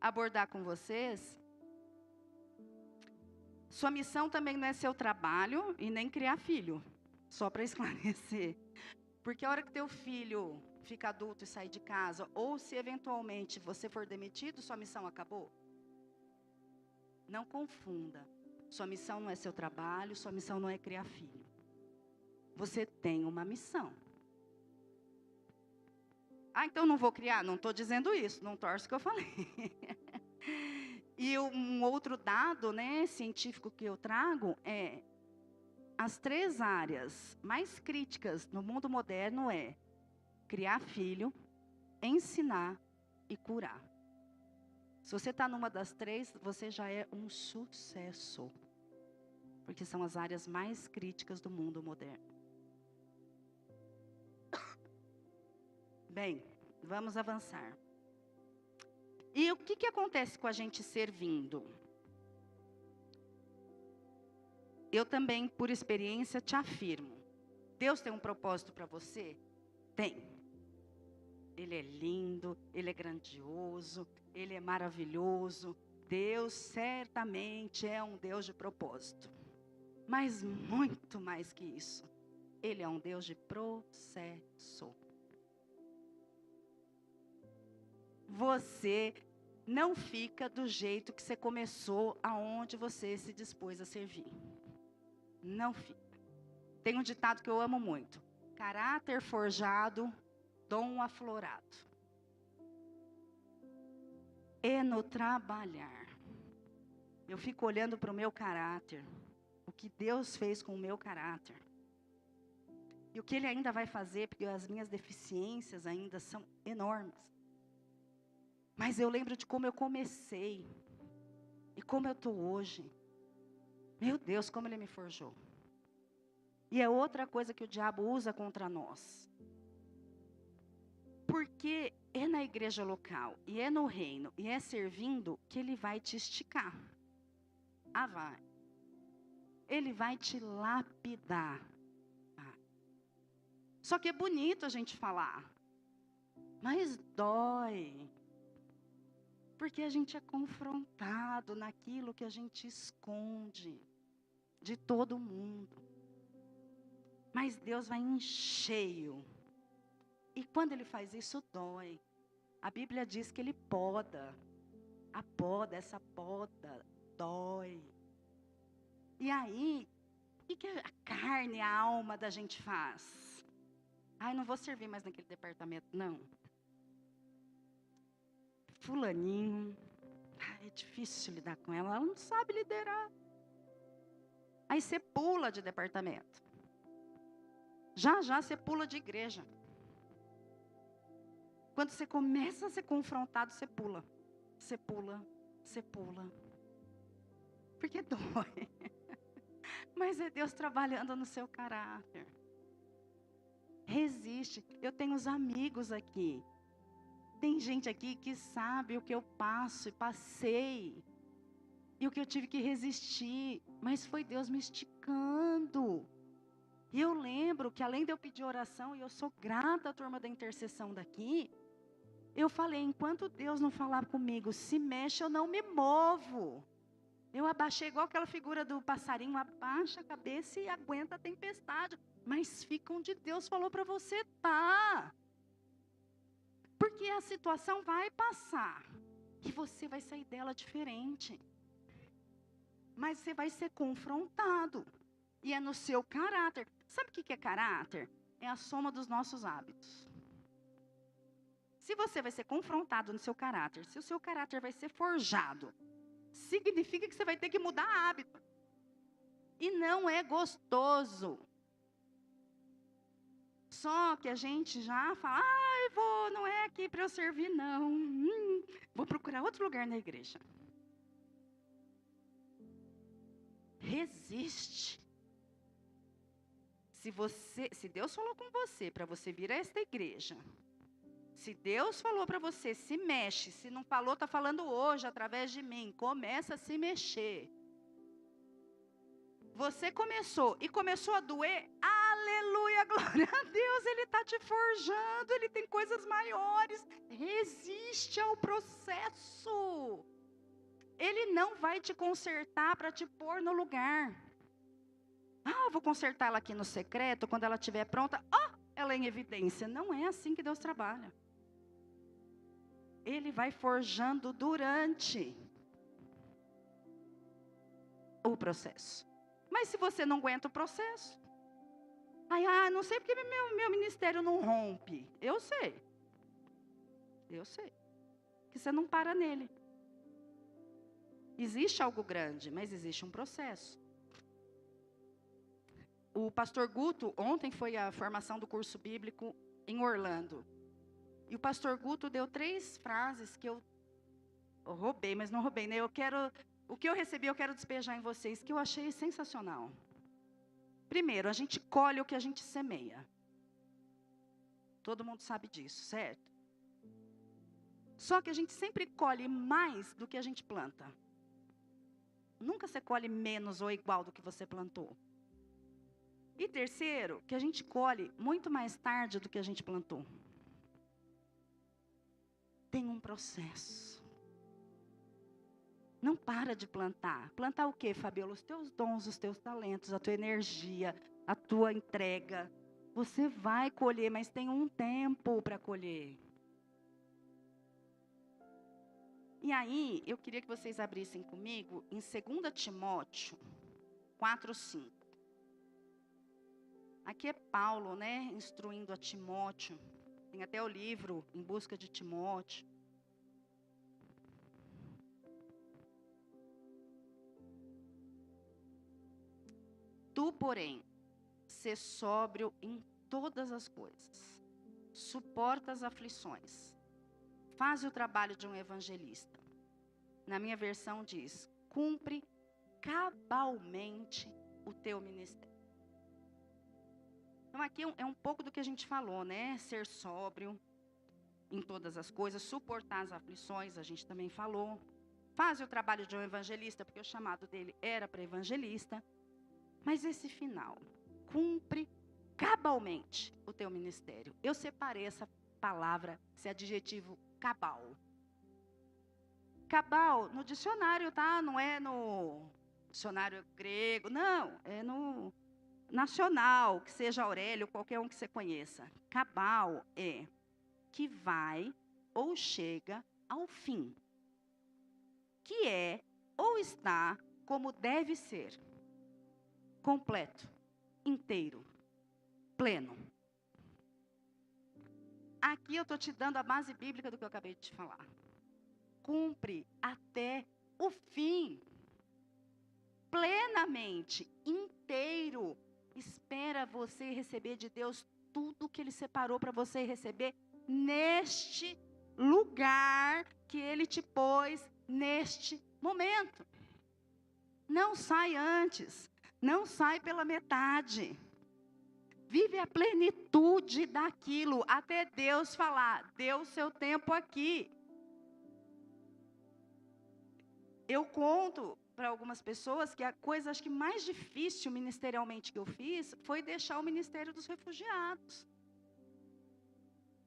Abordar com vocês. Sua missão também não é seu trabalho e nem criar filho. Só para esclarecer. Porque a hora que teu filho fica adulto e sair de casa, ou se eventualmente você for demitido, sua missão acabou. Não confunda. Sua missão não é seu trabalho, sua missão não é criar filho. Você tem uma missão. Então não vou criar? Não estou dizendo isso, não torce o que eu falei. E um outro dado, né, científico que eu trago é as 3 áreas mais críticas no mundo moderno é criar filho, ensinar e curar. Se você está numa das 3, você já é um sucesso. Porque são as áreas mais críticas do mundo moderno. Bem, vamos avançar. E o que acontece com a gente servindo? Eu também, por experiência, te afirmo. Deus tem um propósito para você? Tem. Ele é lindo, Ele é grandioso, Ele é maravilhoso. Deus certamente é um Deus de propósito. Mas muito mais que isso. Ele é um Deus de processo. Você não fica do jeito que você começou, aonde você se dispôs a servir. Não fica. Tem um ditado que eu amo muito. Caráter forjado, dom aflorado. É no trabalhar. Eu fico olhando para o meu caráter. O que Deus fez com o meu caráter. E o que Ele ainda vai fazer, porque as minhas deficiências ainda são enormes. Mas eu lembro de como eu comecei. E como eu estou hoje. Meu Deus, como Ele me forjou. E é outra coisa que o diabo usa contra nós. Porque é na igreja local, e é no reino, e é servindo, que ele vai te esticar. Vai. Ele vai te lapidar. Só que é bonito a gente falar. Mas dói. Porque a gente é confrontado naquilo que a gente esconde de todo mundo. Mas Deus vai em cheio. E quando Ele faz isso, dói. A Bíblia diz que Ele poda. Essa poda dói. E aí, o que a carne, a alma da gente faz? Ai, não vou servir mais naquele departamento, não. Fulaninho, é difícil lidar com ela não sabe liderar. Aí você pula de departamento. Já você pula de igreja. Quando você começa a ser confrontado, você pula. Você pula, você pula. Porque dói. Mas é Deus trabalhando no seu caráter. Resiste. Eu tenho os amigos aqui. Tem gente aqui que sabe o que eu passo e passei. E o que eu tive que resistir. Mas foi Deus me esticando. E eu lembro que além de eu pedir oração, e eu sou grata à turma da intercessão daqui, eu falei, enquanto Deus não falar comigo, se mexe, eu não me movo. Eu abaixei igual aquela figura do passarinho, abaixa a cabeça e aguenta a tempestade. Mas fica onde Deus falou para você estar. Porque a situação vai passar. E você vai sair dela diferente. Mas você vai ser confrontado. E é no seu caráter. Sabe o que é caráter? É a soma dos nossos hábitos. Se você vai ser confrontado no seu caráter, se o seu caráter vai ser forjado, significa que você vai ter que mudar hábito. E não é gostoso. Só que a gente já fala, não é aqui para eu servir, não. Vou procurar outro lugar na igreja. Resiste. Se Deus falou com você para você vir a esta igreja, se Deus falou para você, se mexe. Se não falou, está falando hoje através de mim. Começa a se mexer. Você começou e começou a doer. Aleluia, glória a Deus. Ele está te forjando. Ele tem coisas maiores. Resiste ao processo. Ele não vai te consertar para te pôr no lugar. Vou consertar ela aqui no secreto. Quando ela estiver pronta, ela é em evidência. Não é assim que Deus trabalha. Ele vai forjando durante o processo. Mas se você não aguenta o processo, não sei porque meu ministério não rompe. Eu sei. Que você não para nele. Existe algo grande, mas existe um processo. O pastor Guto, ontem foi a formação do curso bíblico em Orlando. E o pastor Guto deu 3 frases que eu roubei, mas não roubei, né? O que eu recebi, eu quero despejar em vocês, que eu achei sensacional. Primeiro, a gente colhe o que a gente semeia. Todo mundo sabe disso, certo? Só que a gente sempre colhe mais do que a gente planta. Nunca você colhe menos ou igual do que você plantou. E terceiro, que a gente colhe muito mais tarde do que a gente plantou. Tem um processo. Não para de plantar. Plantar o quê, Fabiola? Os teus dons, os teus talentos, a tua energia, a tua entrega. Você vai colher, mas tem um tempo para colher. E aí, eu queria que vocês abrissem comigo em 2 Timóteo 4:5. Aqui é Paulo, né, instruindo a Timóteo. Tem até o livro Em Busca de Timóteo. Tu, porém, sê sóbrio em todas as coisas. Suporta as aflições. Faz o trabalho de um evangelista. Na minha versão diz, cumpre cabalmente o teu ministério. Então aqui é um pouco do que a gente falou, né? Ser sóbrio em todas as coisas, suportar as aflições, a gente também falou. Faz o trabalho de um evangelista, porque o chamado dele era para evangelista. Mas esse final, cumpre cabalmente o teu ministério. Eu separei essa palavra, esse adjetivo cabal. Cabal, no dicionário, tá? Não é no dicionário grego, não. É no nacional, que seja Aurélio, qualquer um que você conheça. Cabal é que vai ou chega ao fim. Que é ou está como deve ser. completo, inteiro, pleno. Aqui eu estou te dando a base bíblica do que eu acabei de te falar. Cumpre até o fim. Plenamente, inteiro. Espera você receber de Deus tudo que Ele separou para você receber neste lugar que Ele te pôs neste momento. Não sai antes, não sai pela metade. Vive a plenitude daquilo, até Deus falar, deu o seu tempo aqui. Eu conto para algumas pessoas que a coisa, acho que mais difícil ministerialmente que eu fiz, foi deixar o Ministério dos Refugiados.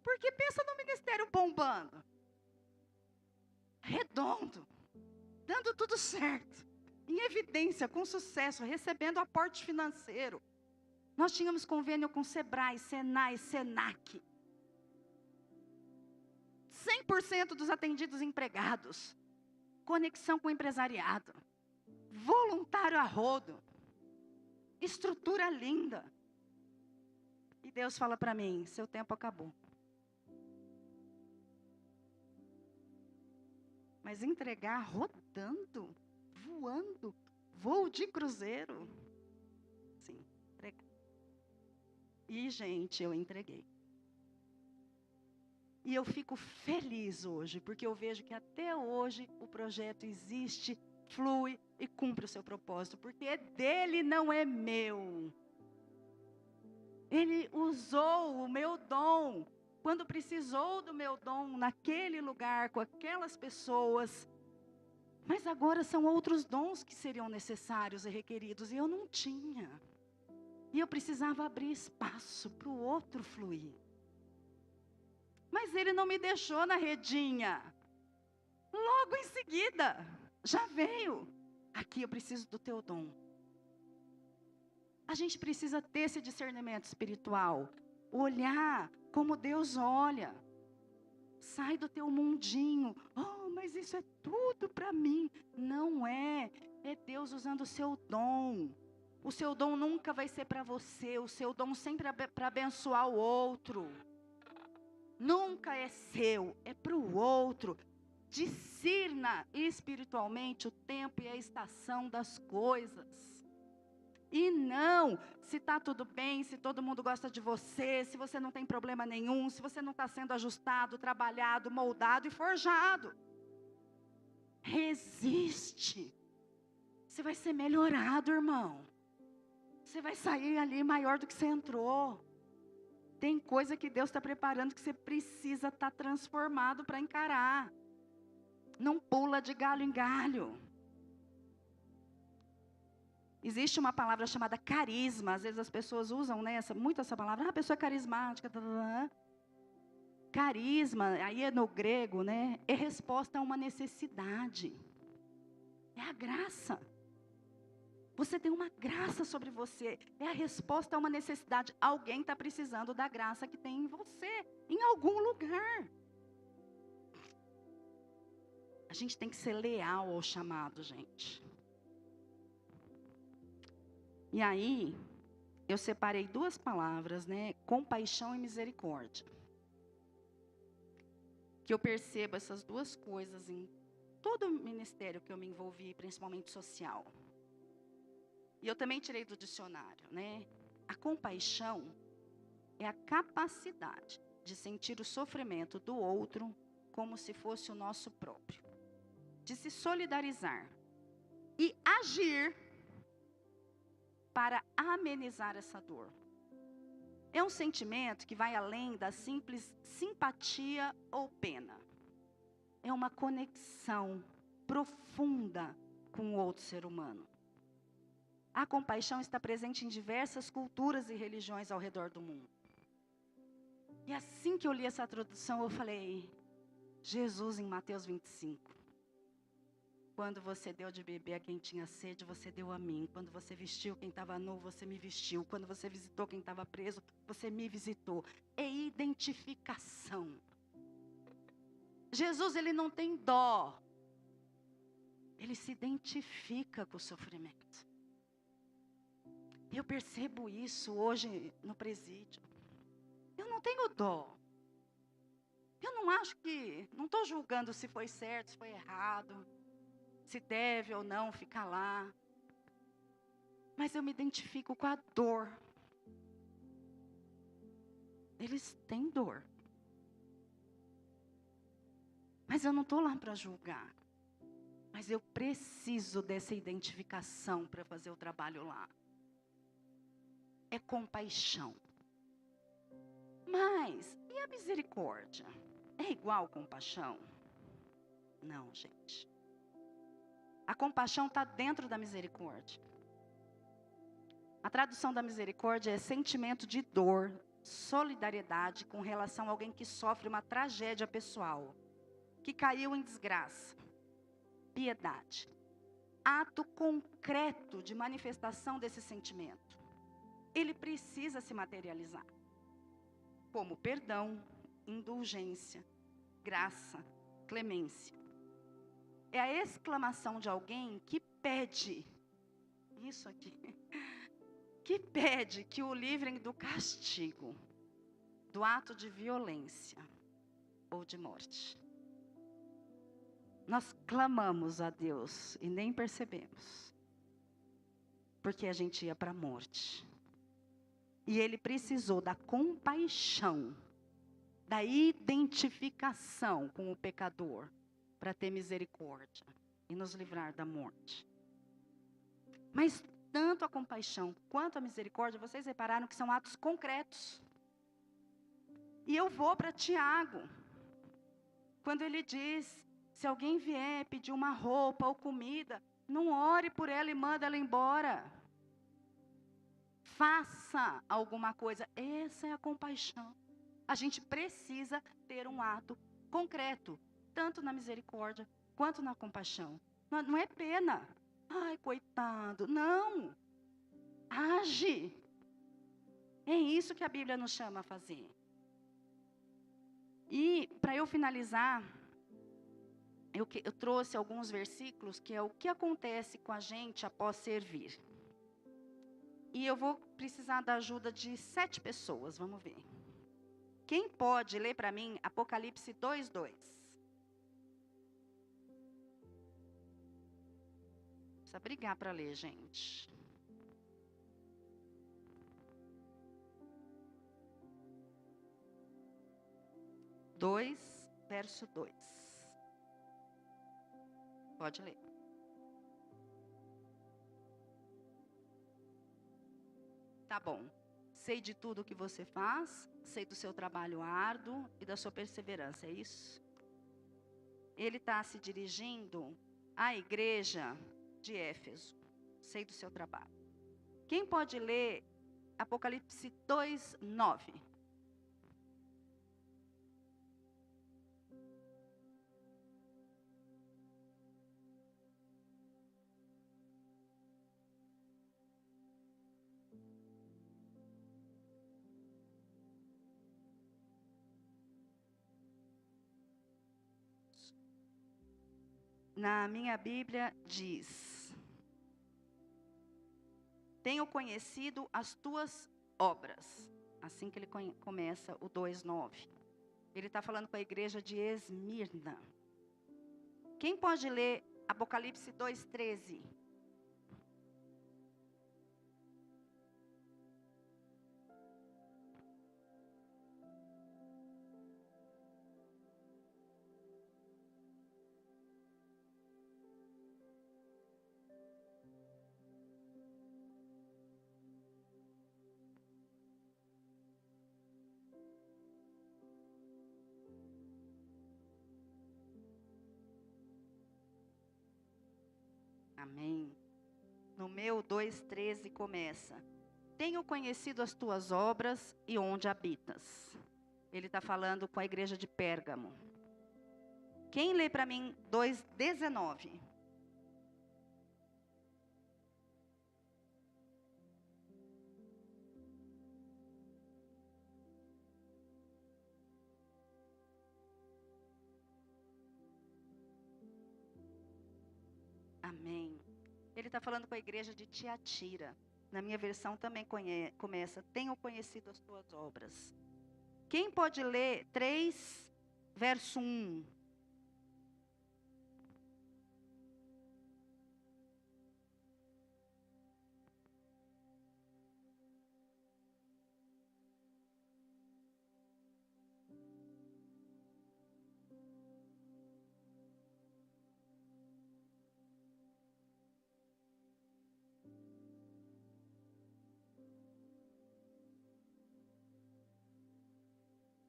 Porque pensa no ministério bombando. Redondo. Dando tudo certo. Em evidência, com sucesso, recebendo aporte financeiro. Nós tínhamos convênio com Sebrae, Senai, Senac. 100% dos atendidos empregados. Conexão com o empresariado. Voluntário a rodo. Estrutura linda. E Deus fala para mim, seu tempo acabou. Mas entregar rodando, voando, voo de cruzeiro. Sim, entregar. E, gente, eu entreguei. E eu fico feliz hoje, porque eu vejo que até hoje o projeto existe, flui e cumpre o seu propósito, porque é dele, não é meu. Ele usou o meu dom, quando precisou do meu dom, naquele lugar, com aquelas pessoas. Mas agora são outros dons que seriam necessários e requeridos, e eu não tinha. E eu precisava abrir espaço para o outro fluir. Mas Ele não me deixou na redinha. Logo em seguida, já veio. Aqui eu preciso do teu dom. A gente precisa ter esse discernimento espiritual. Olhar como Deus olha. Sai do teu mundinho. Oh, mas isso é tudo para mim. Não é. É Deus usando o seu dom. O seu dom nunca vai ser para você. O seu dom sempre é para abençoar o outro. Nunca é seu, é para o outro. Discirna espiritualmente o tempo e a estação das coisas. E não, se está tudo bem, se todo mundo gosta de você, se você não tem problema nenhum, se você não está sendo ajustado, trabalhado, moldado e forjado. Resiste. Você vai ser melhorado, irmão. Você vai sair ali maior do que você entrou. Tem coisa que Deus está preparando que você precisa estar transformado para encarar. Não pula de galho em galho. Existe uma palavra chamada carisma. Às vezes as pessoas usam, né, muito essa palavra. A pessoa é carismática. Carisma, aí é no grego, né, é resposta a uma necessidade. É a graça. Você tem uma graça sobre você. É a resposta a uma necessidade. Alguém está precisando da graça que tem em você. Em algum lugar. A gente tem que ser leal ao chamado, gente. E aí, eu separei duas palavras, né? Compaixão e misericórdia. Que eu percebo essas duas coisas em todo o ministério que eu me envolvi, principalmente social. E eu também tirei do dicionário, né? A compaixão é a capacidade de sentir o sofrimento do outro como se fosse o nosso próprio. De se solidarizar e agir para amenizar essa dor. É um sentimento que vai além da simples simpatia ou pena. É uma conexão profunda com o outro ser humano. A compaixão está presente em diversas culturas e religiões ao redor do mundo. E assim que eu li essa tradução, eu falei, Jesus em Mateus 25. Quando você deu de beber a quem tinha sede, você deu a mim. Quando você vestiu quem estava nu, você me vestiu. Quando você visitou quem estava preso, você me visitou. É identificação. Jesus, ele não tem dó. Ele se identifica com o sofrimento. Eu percebo isso hoje no presídio. Eu não tenho dó. Eu não acho que, não estou julgando se foi certo, se foi errado, se deve ou não ficar lá. Mas eu me identifico com a dor. Eles têm dor. Mas eu não estou lá para julgar. Mas eu preciso dessa identificação para fazer o trabalho lá. É compaixão. Mas, e a misericórdia? É igual compaixão? Não, gente. A compaixão está dentro da misericórdia. A tradução da misericórdia é sentimento de dor, solidariedade com relação a alguém que sofre uma tragédia pessoal, que caiu em desgraça. Piedade. Ato concreto de manifestação desse sentimento. Ele precisa se materializar. Como perdão, indulgência, graça, clemência. É a exclamação de alguém que pede, isso aqui, que pede que o livrem do castigo, do ato de violência ou de morte. Nós clamamos a Deus e nem percebemos, porque a gente ia para a morte. E Ele precisou da compaixão, da identificação com o pecador, para ter misericórdia e nos livrar da morte. Mas tanto a compaixão quanto a misericórdia, vocês repararam que são atos concretos. E eu vou para Tiago, quando ele diz, se alguém vier pedir uma roupa ou comida, não ore por ela e manda ela embora. Faça alguma coisa. Essa é a compaixão. A gente precisa ter um ato concreto, tanto na misericórdia quanto na compaixão. Não é pena. Ai, coitado. Não. Age. É isso que a Bíblia nos chama a fazer. E, para eu finalizar, eu trouxe alguns versículos que é o que acontece com a gente após servir. E eu vou precisar da ajuda de 7 pessoas, vamos ver. Quem pode ler para mim Apocalipse 2:2? Precisa brigar para ler, gente. Verso 2. Pode ler. Tá bom. Sei de tudo o que você faz, sei do seu trabalho árduo e da sua perseverança, é isso? Ele está se dirigindo à igreja de Éfeso. Sei do seu trabalho. Quem pode ler Apocalipse 2:9? Na minha Bíblia diz: tenho conhecido as tuas obras. Assim que ele começa o 2:9. Ele está falando com a igreja de Esmirna. Quem pode ler Apocalipse 2:13? Amém. No meu 2:13 começa: tenho conhecido as tuas obras e onde habitas. Ele está falando com a igreja de Pérgamo. Quem lê para mim 2:19? Amém. Ele está falando com a igreja de Tiatira. Na minha versão também começa, tenho conhecido as tuas obras. Quem pode ler 3, verso 1?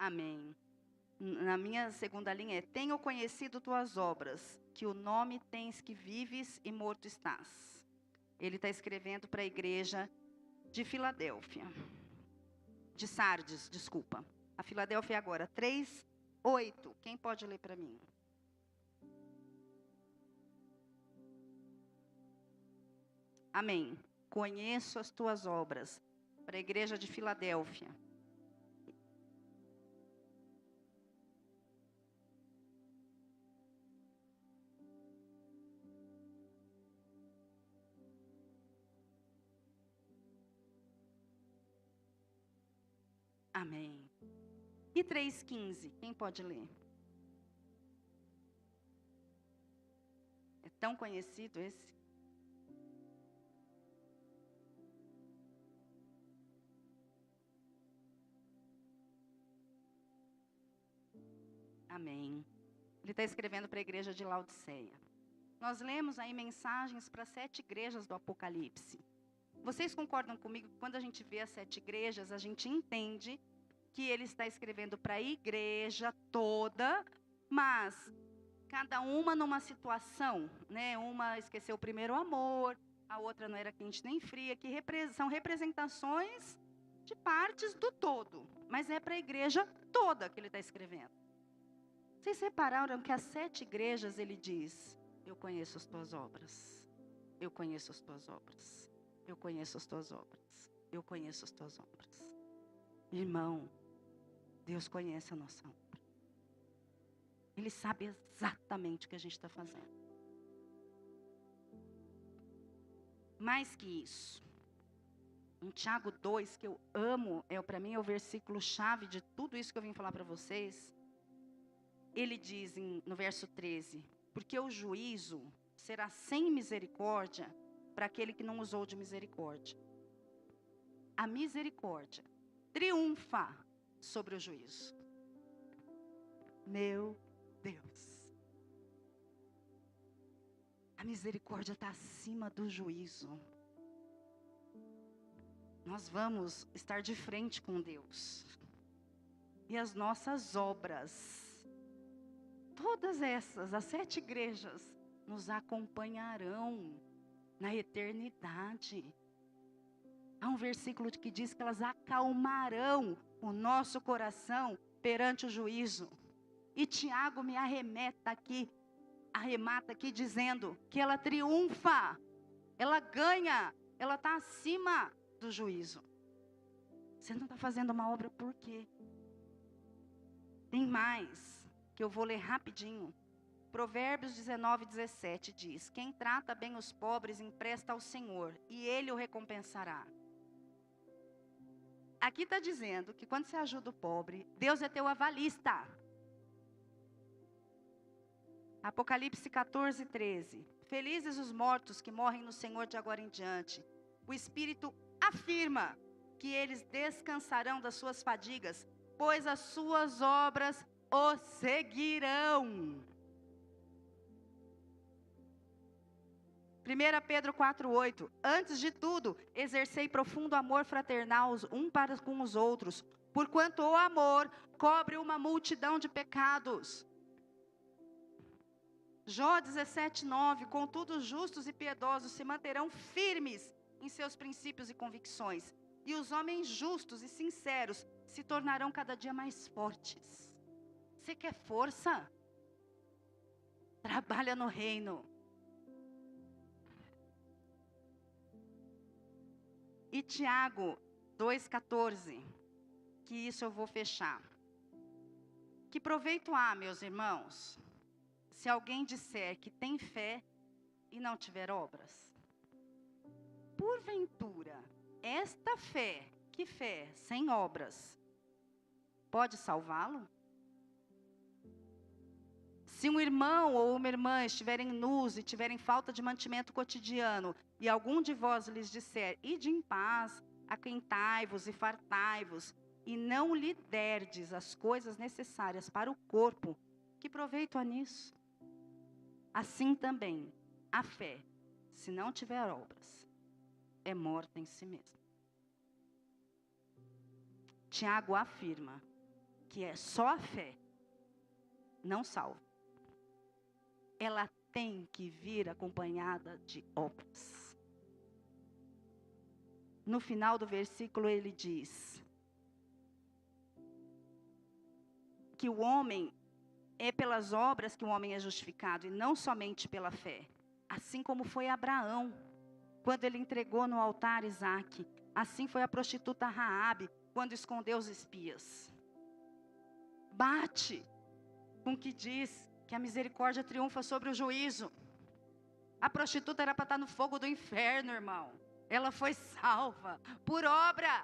Amém. Na minha segunda linha é, tenho conhecido tuas obras, que o nome tens que vives e morto estás. Ele está escrevendo para a igreja de Filadélfia. De Sardes, desculpa. A Filadélfia é agora, 3:8. Quem pode ler para mim? Amém. Conheço as tuas obras. Para a igreja de Filadélfia. Amém. E 3:15, quem pode ler? É tão conhecido esse? Amém. Ele está escrevendo para a igreja de Laodiceia. Nós lemos aí mensagens para 7 igrejas do Apocalipse. Vocês concordam comigo que quando a gente vê as 7 igrejas, a gente entende que ele está escrevendo para a igreja toda, mas cada uma numa situação, né? Uma esqueceu o primeiro amor, a outra não era quente nem fria, que são representações de partes do todo, mas é para a igreja toda que ele está escrevendo. Vocês repararam que as 7 igrejas ele diz, eu conheço as tuas obras, eu conheço as tuas obras, eu conheço as tuas obras, eu conheço as tuas obras. Irmão, Deus conhece a nossa obra. Ele sabe exatamente o que a gente está fazendo. Mais que isso, em Tiago 2, que eu amo, para mim é o versículo chave de tudo isso que eu vim falar para vocês. Ele diz no verso 13, porque o juízo será sem misericórdia para aquele que não usou de misericórdia. A misericórdia triunfa sobre o juízo. Meu Deus. A misericórdia está acima do juízo. Nós vamos estar de frente com Deus. E as nossas obras, todas essas, as 7 igrejas, nos acompanharão na eternidade. Há um versículo que diz que elas acalmarão o nosso coração perante o juízo. E Tiago me arremata aqui dizendo que ela triunfa, ela ganha, ela está acima do juízo. Você não está fazendo uma obra por quê? Tem mais, que eu vou ler rapidinho. Provérbios 19:17 diz, quem trata bem os pobres empresta ao Senhor, e Ele o recompensará. Aqui está dizendo que quando você ajuda o pobre, Deus é teu avalista. Apocalipse 14:13. Felizes os mortos que morrem no Senhor de agora em diante. O Espírito afirma que eles descansarão das suas fadigas, pois as suas obras o seguirão. 1 Pedro 4:8. Antes de tudo, exercei profundo amor fraternal um para com os outros, porquanto o amor cobre uma multidão de pecados. Jó 17:9. Contudo, os justos e piedosos se manterão firmes em seus princípios e convicções, e os homens justos e sinceros se tornarão cada dia mais fortes. Você quer força? Trabalha no reino. E Tiago 2:14, que isso eu vou fechar. Que proveito há, meus irmãos, se alguém disser que tem fé e não tiver obras? porventura, esta fé, que fé? Sem obras, pode salvá-lo? Se um irmão ou uma irmã estiverem nus e tiverem falta de mantimento cotidiano, e algum de vós lhes disser, ide em paz, aquentai-vos e fartai-vos, e não lhe derdes as coisas necessárias para o corpo, que proveito há nisso? Assim também, a fé, se não tiver obras, é morta em si mesma. Tiago afirma que é só a fé, não salva. Ela tem que vir acompanhada de obras. No final do versículo ele diz que o homem é pelas obras que o homem é justificado e não somente pela fé. Assim como foi Abraão, quando ele entregou no altar Isaque. Assim foi a prostituta Raabe, quando escondeu os espias. Bate com o que diz que a misericórdia triunfa sobre o juízo. A prostituta era para estar no fogo do inferno, irmão. Ela foi salva por obra.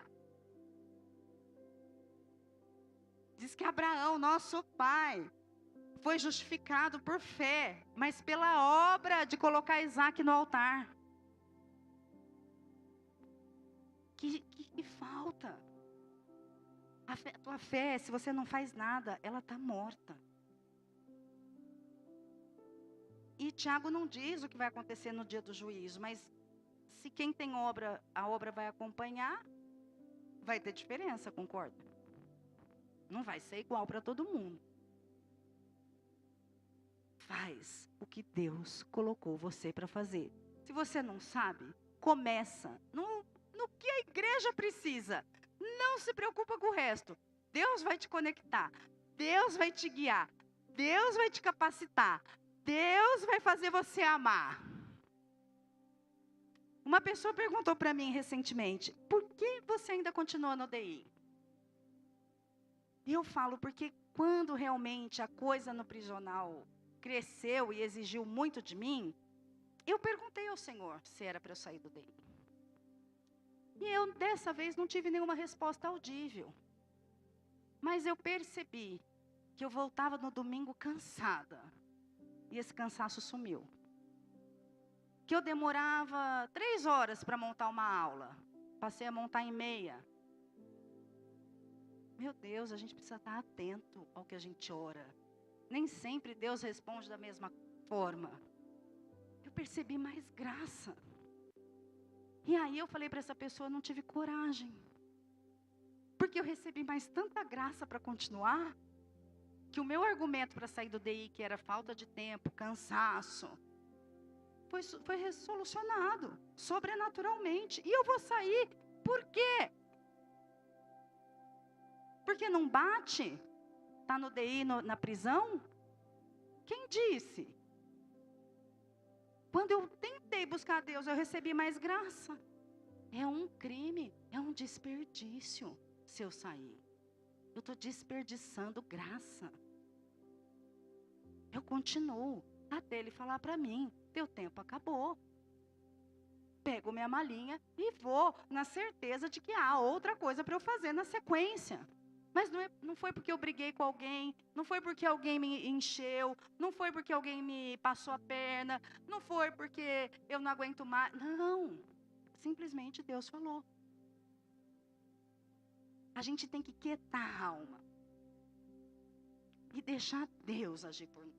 Diz que Abraão, nosso pai, foi justificado por fé, mas pela obra de colocar Isaque no altar. Que falta? A tua fé, se você não faz nada, ela está morta. E Tiago não diz o que vai acontecer no dia do juízo, mas se quem tem obra, a obra vai acompanhar, vai ter diferença, concorda? Não vai ser igual para todo mundo. Faz o que Deus colocou você para fazer. Se você não sabe, começa no que a igreja precisa. Não se preocupa com o resto. Deus vai te conectar. Deus vai te guiar. Deus vai te capacitar. Deus vai fazer você amar. Uma pessoa perguntou para mim recentemente, por que você ainda continua no DI? E eu falo, porque quando realmente a coisa no prisional cresceu e exigiu muito de mim, eu perguntei ao Senhor se era para eu sair do DI. E eu, dessa vez, não tive nenhuma resposta audível. Mas eu percebi que eu voltava no domingo cansada. E esse cansaço sumiu. Que eu demorava 3 horas para montar uma aula. Passei a montar em meia. Meu Deus, a gente precisa estar atento ao que a gente ora. Nem sempre Deus responde da mesma forma. Eu percebi mais graça. E aí eu falei para essa pessoa, não tive coragem. Porque eu recebi mais tanta graça para continuar, que o meu argumento para sair do DI, que era falta de tempo, cansaço, foi resolucionado, sobrenaturalmente. E eu vou sair, por quê? Porque não bate? Está no DI, na prisão? Quem disse? Quando eu tentei buscar Deus, eu recebi mais graça. É um crime, é um desperdício se eu sair. Eu estou desperdiçando graça. Eu continuo até Ele falar para mim, teu tempo acabou. Pego minha malinha e vou, na certeza de que há outra coisa para eu fazer na sequência. Mas não foi porque eu briguei com alguém, não foi porque alguém me encheu, não foi porque alguém me passou a perna, não foi porque eu não aguento mais. Não, simplesmente Deus falou. A gente tem que quietar a alma e deixar Deus agir por nós.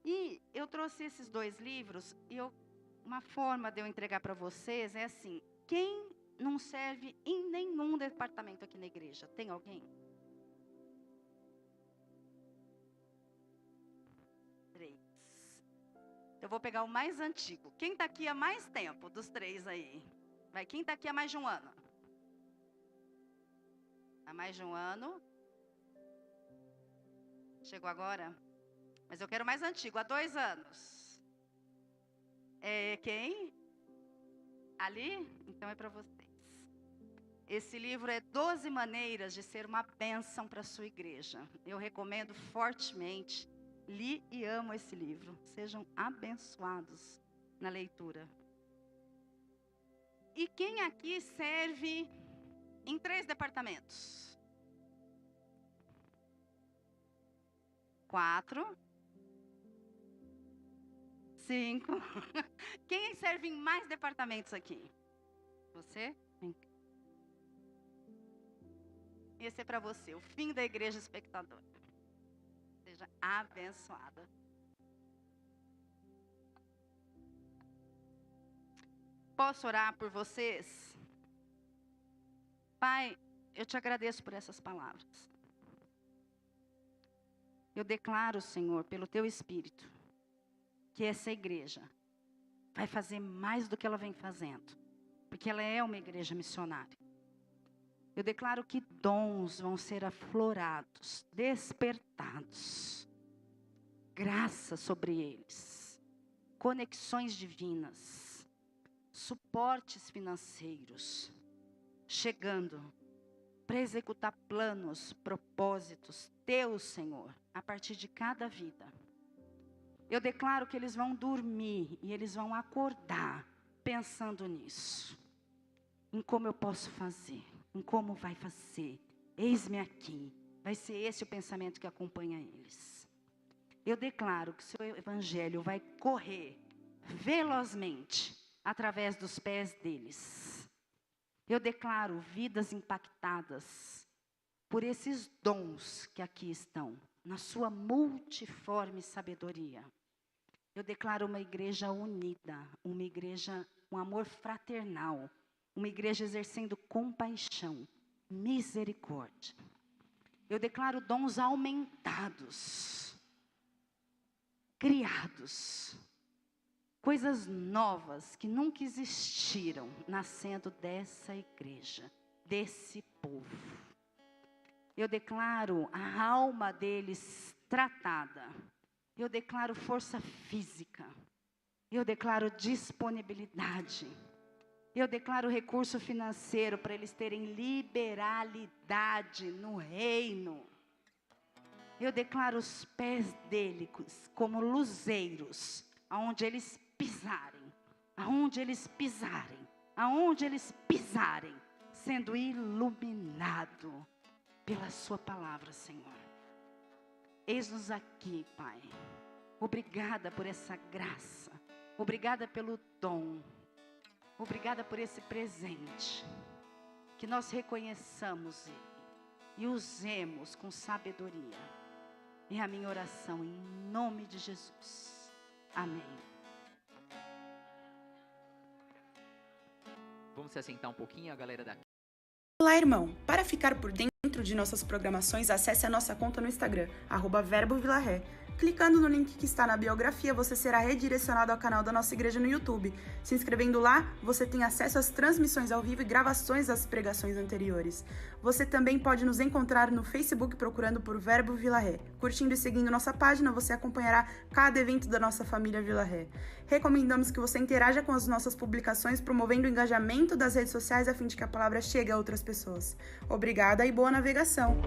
E eu trouxe esses 2 livros e uma forma de eu entregar para vocês é assim, quem não serve em nenhum departamento aqui na igreja? Tem alguém? 3. Eu vou pegar o mais antigo. Quem está aqui há mais tempo, dos 3 aí? Quem está aqui há mais de 1 ano? Há mais de 1 ano. Chegou agora? Mas eu quero mais antigo, há 2 anos. Quem? Ali? Então é para vocês. Esse livro é 12 maneiras de ser uma bênção para a sua igreja. Eu recomendo fortemente. Li e amo esse livro. Sejam abençoados na leitura. E quem aqui serve em 3 departamentos? 4. 5. Quem serve em mais departamentos aqui? Você? Esse é para você, o fim da igreja espectadora. Seja abençoada. Posso orar por vocês? Pai, eu te agradeço por essas palavras. Eu declaro, Senhor, pelo teu Espírito, que essa igreja vai fazer mais do que ela vem fazendo, porque ela é uma igreja missionária. Eu declaro que dons vão ser aflorados, despertados, graça sobre eles, conexões divinas, suportes financeiros, chegando para executar planos, propósitos teus, Senhor, a partir de cada vida. Eu declaro que eles vão dormir e eles vão acordar pensando nisso, em como eu posso fazer, em como vai fazer. Eis-me aqui. Vai ser esse o pensamento que acompanha eles. Eu declaro que o seu evangelho vai correr velozmente através dos pés deles. Eu declaro vidas impactadas por esses dons que aqui estão, na sua multiforme sabedoria. Eu declaro uma igreja unida, uma igreja com amor fraternal, uma igreja exercendo compaixão, misericórdia. Eu declaro dons aumentados, criados, coisas novas que nunca existiram, nascendo dessa igreja, desse povo. Eu declaro a alma deles tratada. Eu declaro força física. Eu declaro disponibilidade. Eu declaro recurso financeiro para eles terem liberalidade no reino. Eu declaro os pés deles como luzeiros, aonde eles pisarem, aonde eles pisarem, aonde eles pisarem, sendo iluminado pela sua palavra, Senhor. Eis-nos aqui, Pai. Obrigada por essa graça. Obrigada pelo dom. Obrigada por esse presente. Que nós reconheçamos ele e usemos com sabedoria. É a minha oração em nome de Jesus. Amém. Vamos se assentar um pouquinho, a galera daqui. Olá, irmão. Para ficar por dentro de nossas programações, acesse a nossa conta no Instagram, @verbovilaré. Clicando no link que está na biografia, você será redirecionado ao canal da nossa igreja no YouTube. Se inscrevendo lá, você tem acesso às transmissões ao vivo e gravações das pregações anteriores. Você também pode nos encontrar no Facebook procurando por Verbo Vila Ré. Curtindo e seguindo nossa página, você acompanhará cada evento da nossa família Vila Ré. Recomendamos que você interaja com as nossas publicações, promovendo o engajamento das redes sociais a fim de que a palavra chegue a outras pessoas. Obrigada e boa navegação!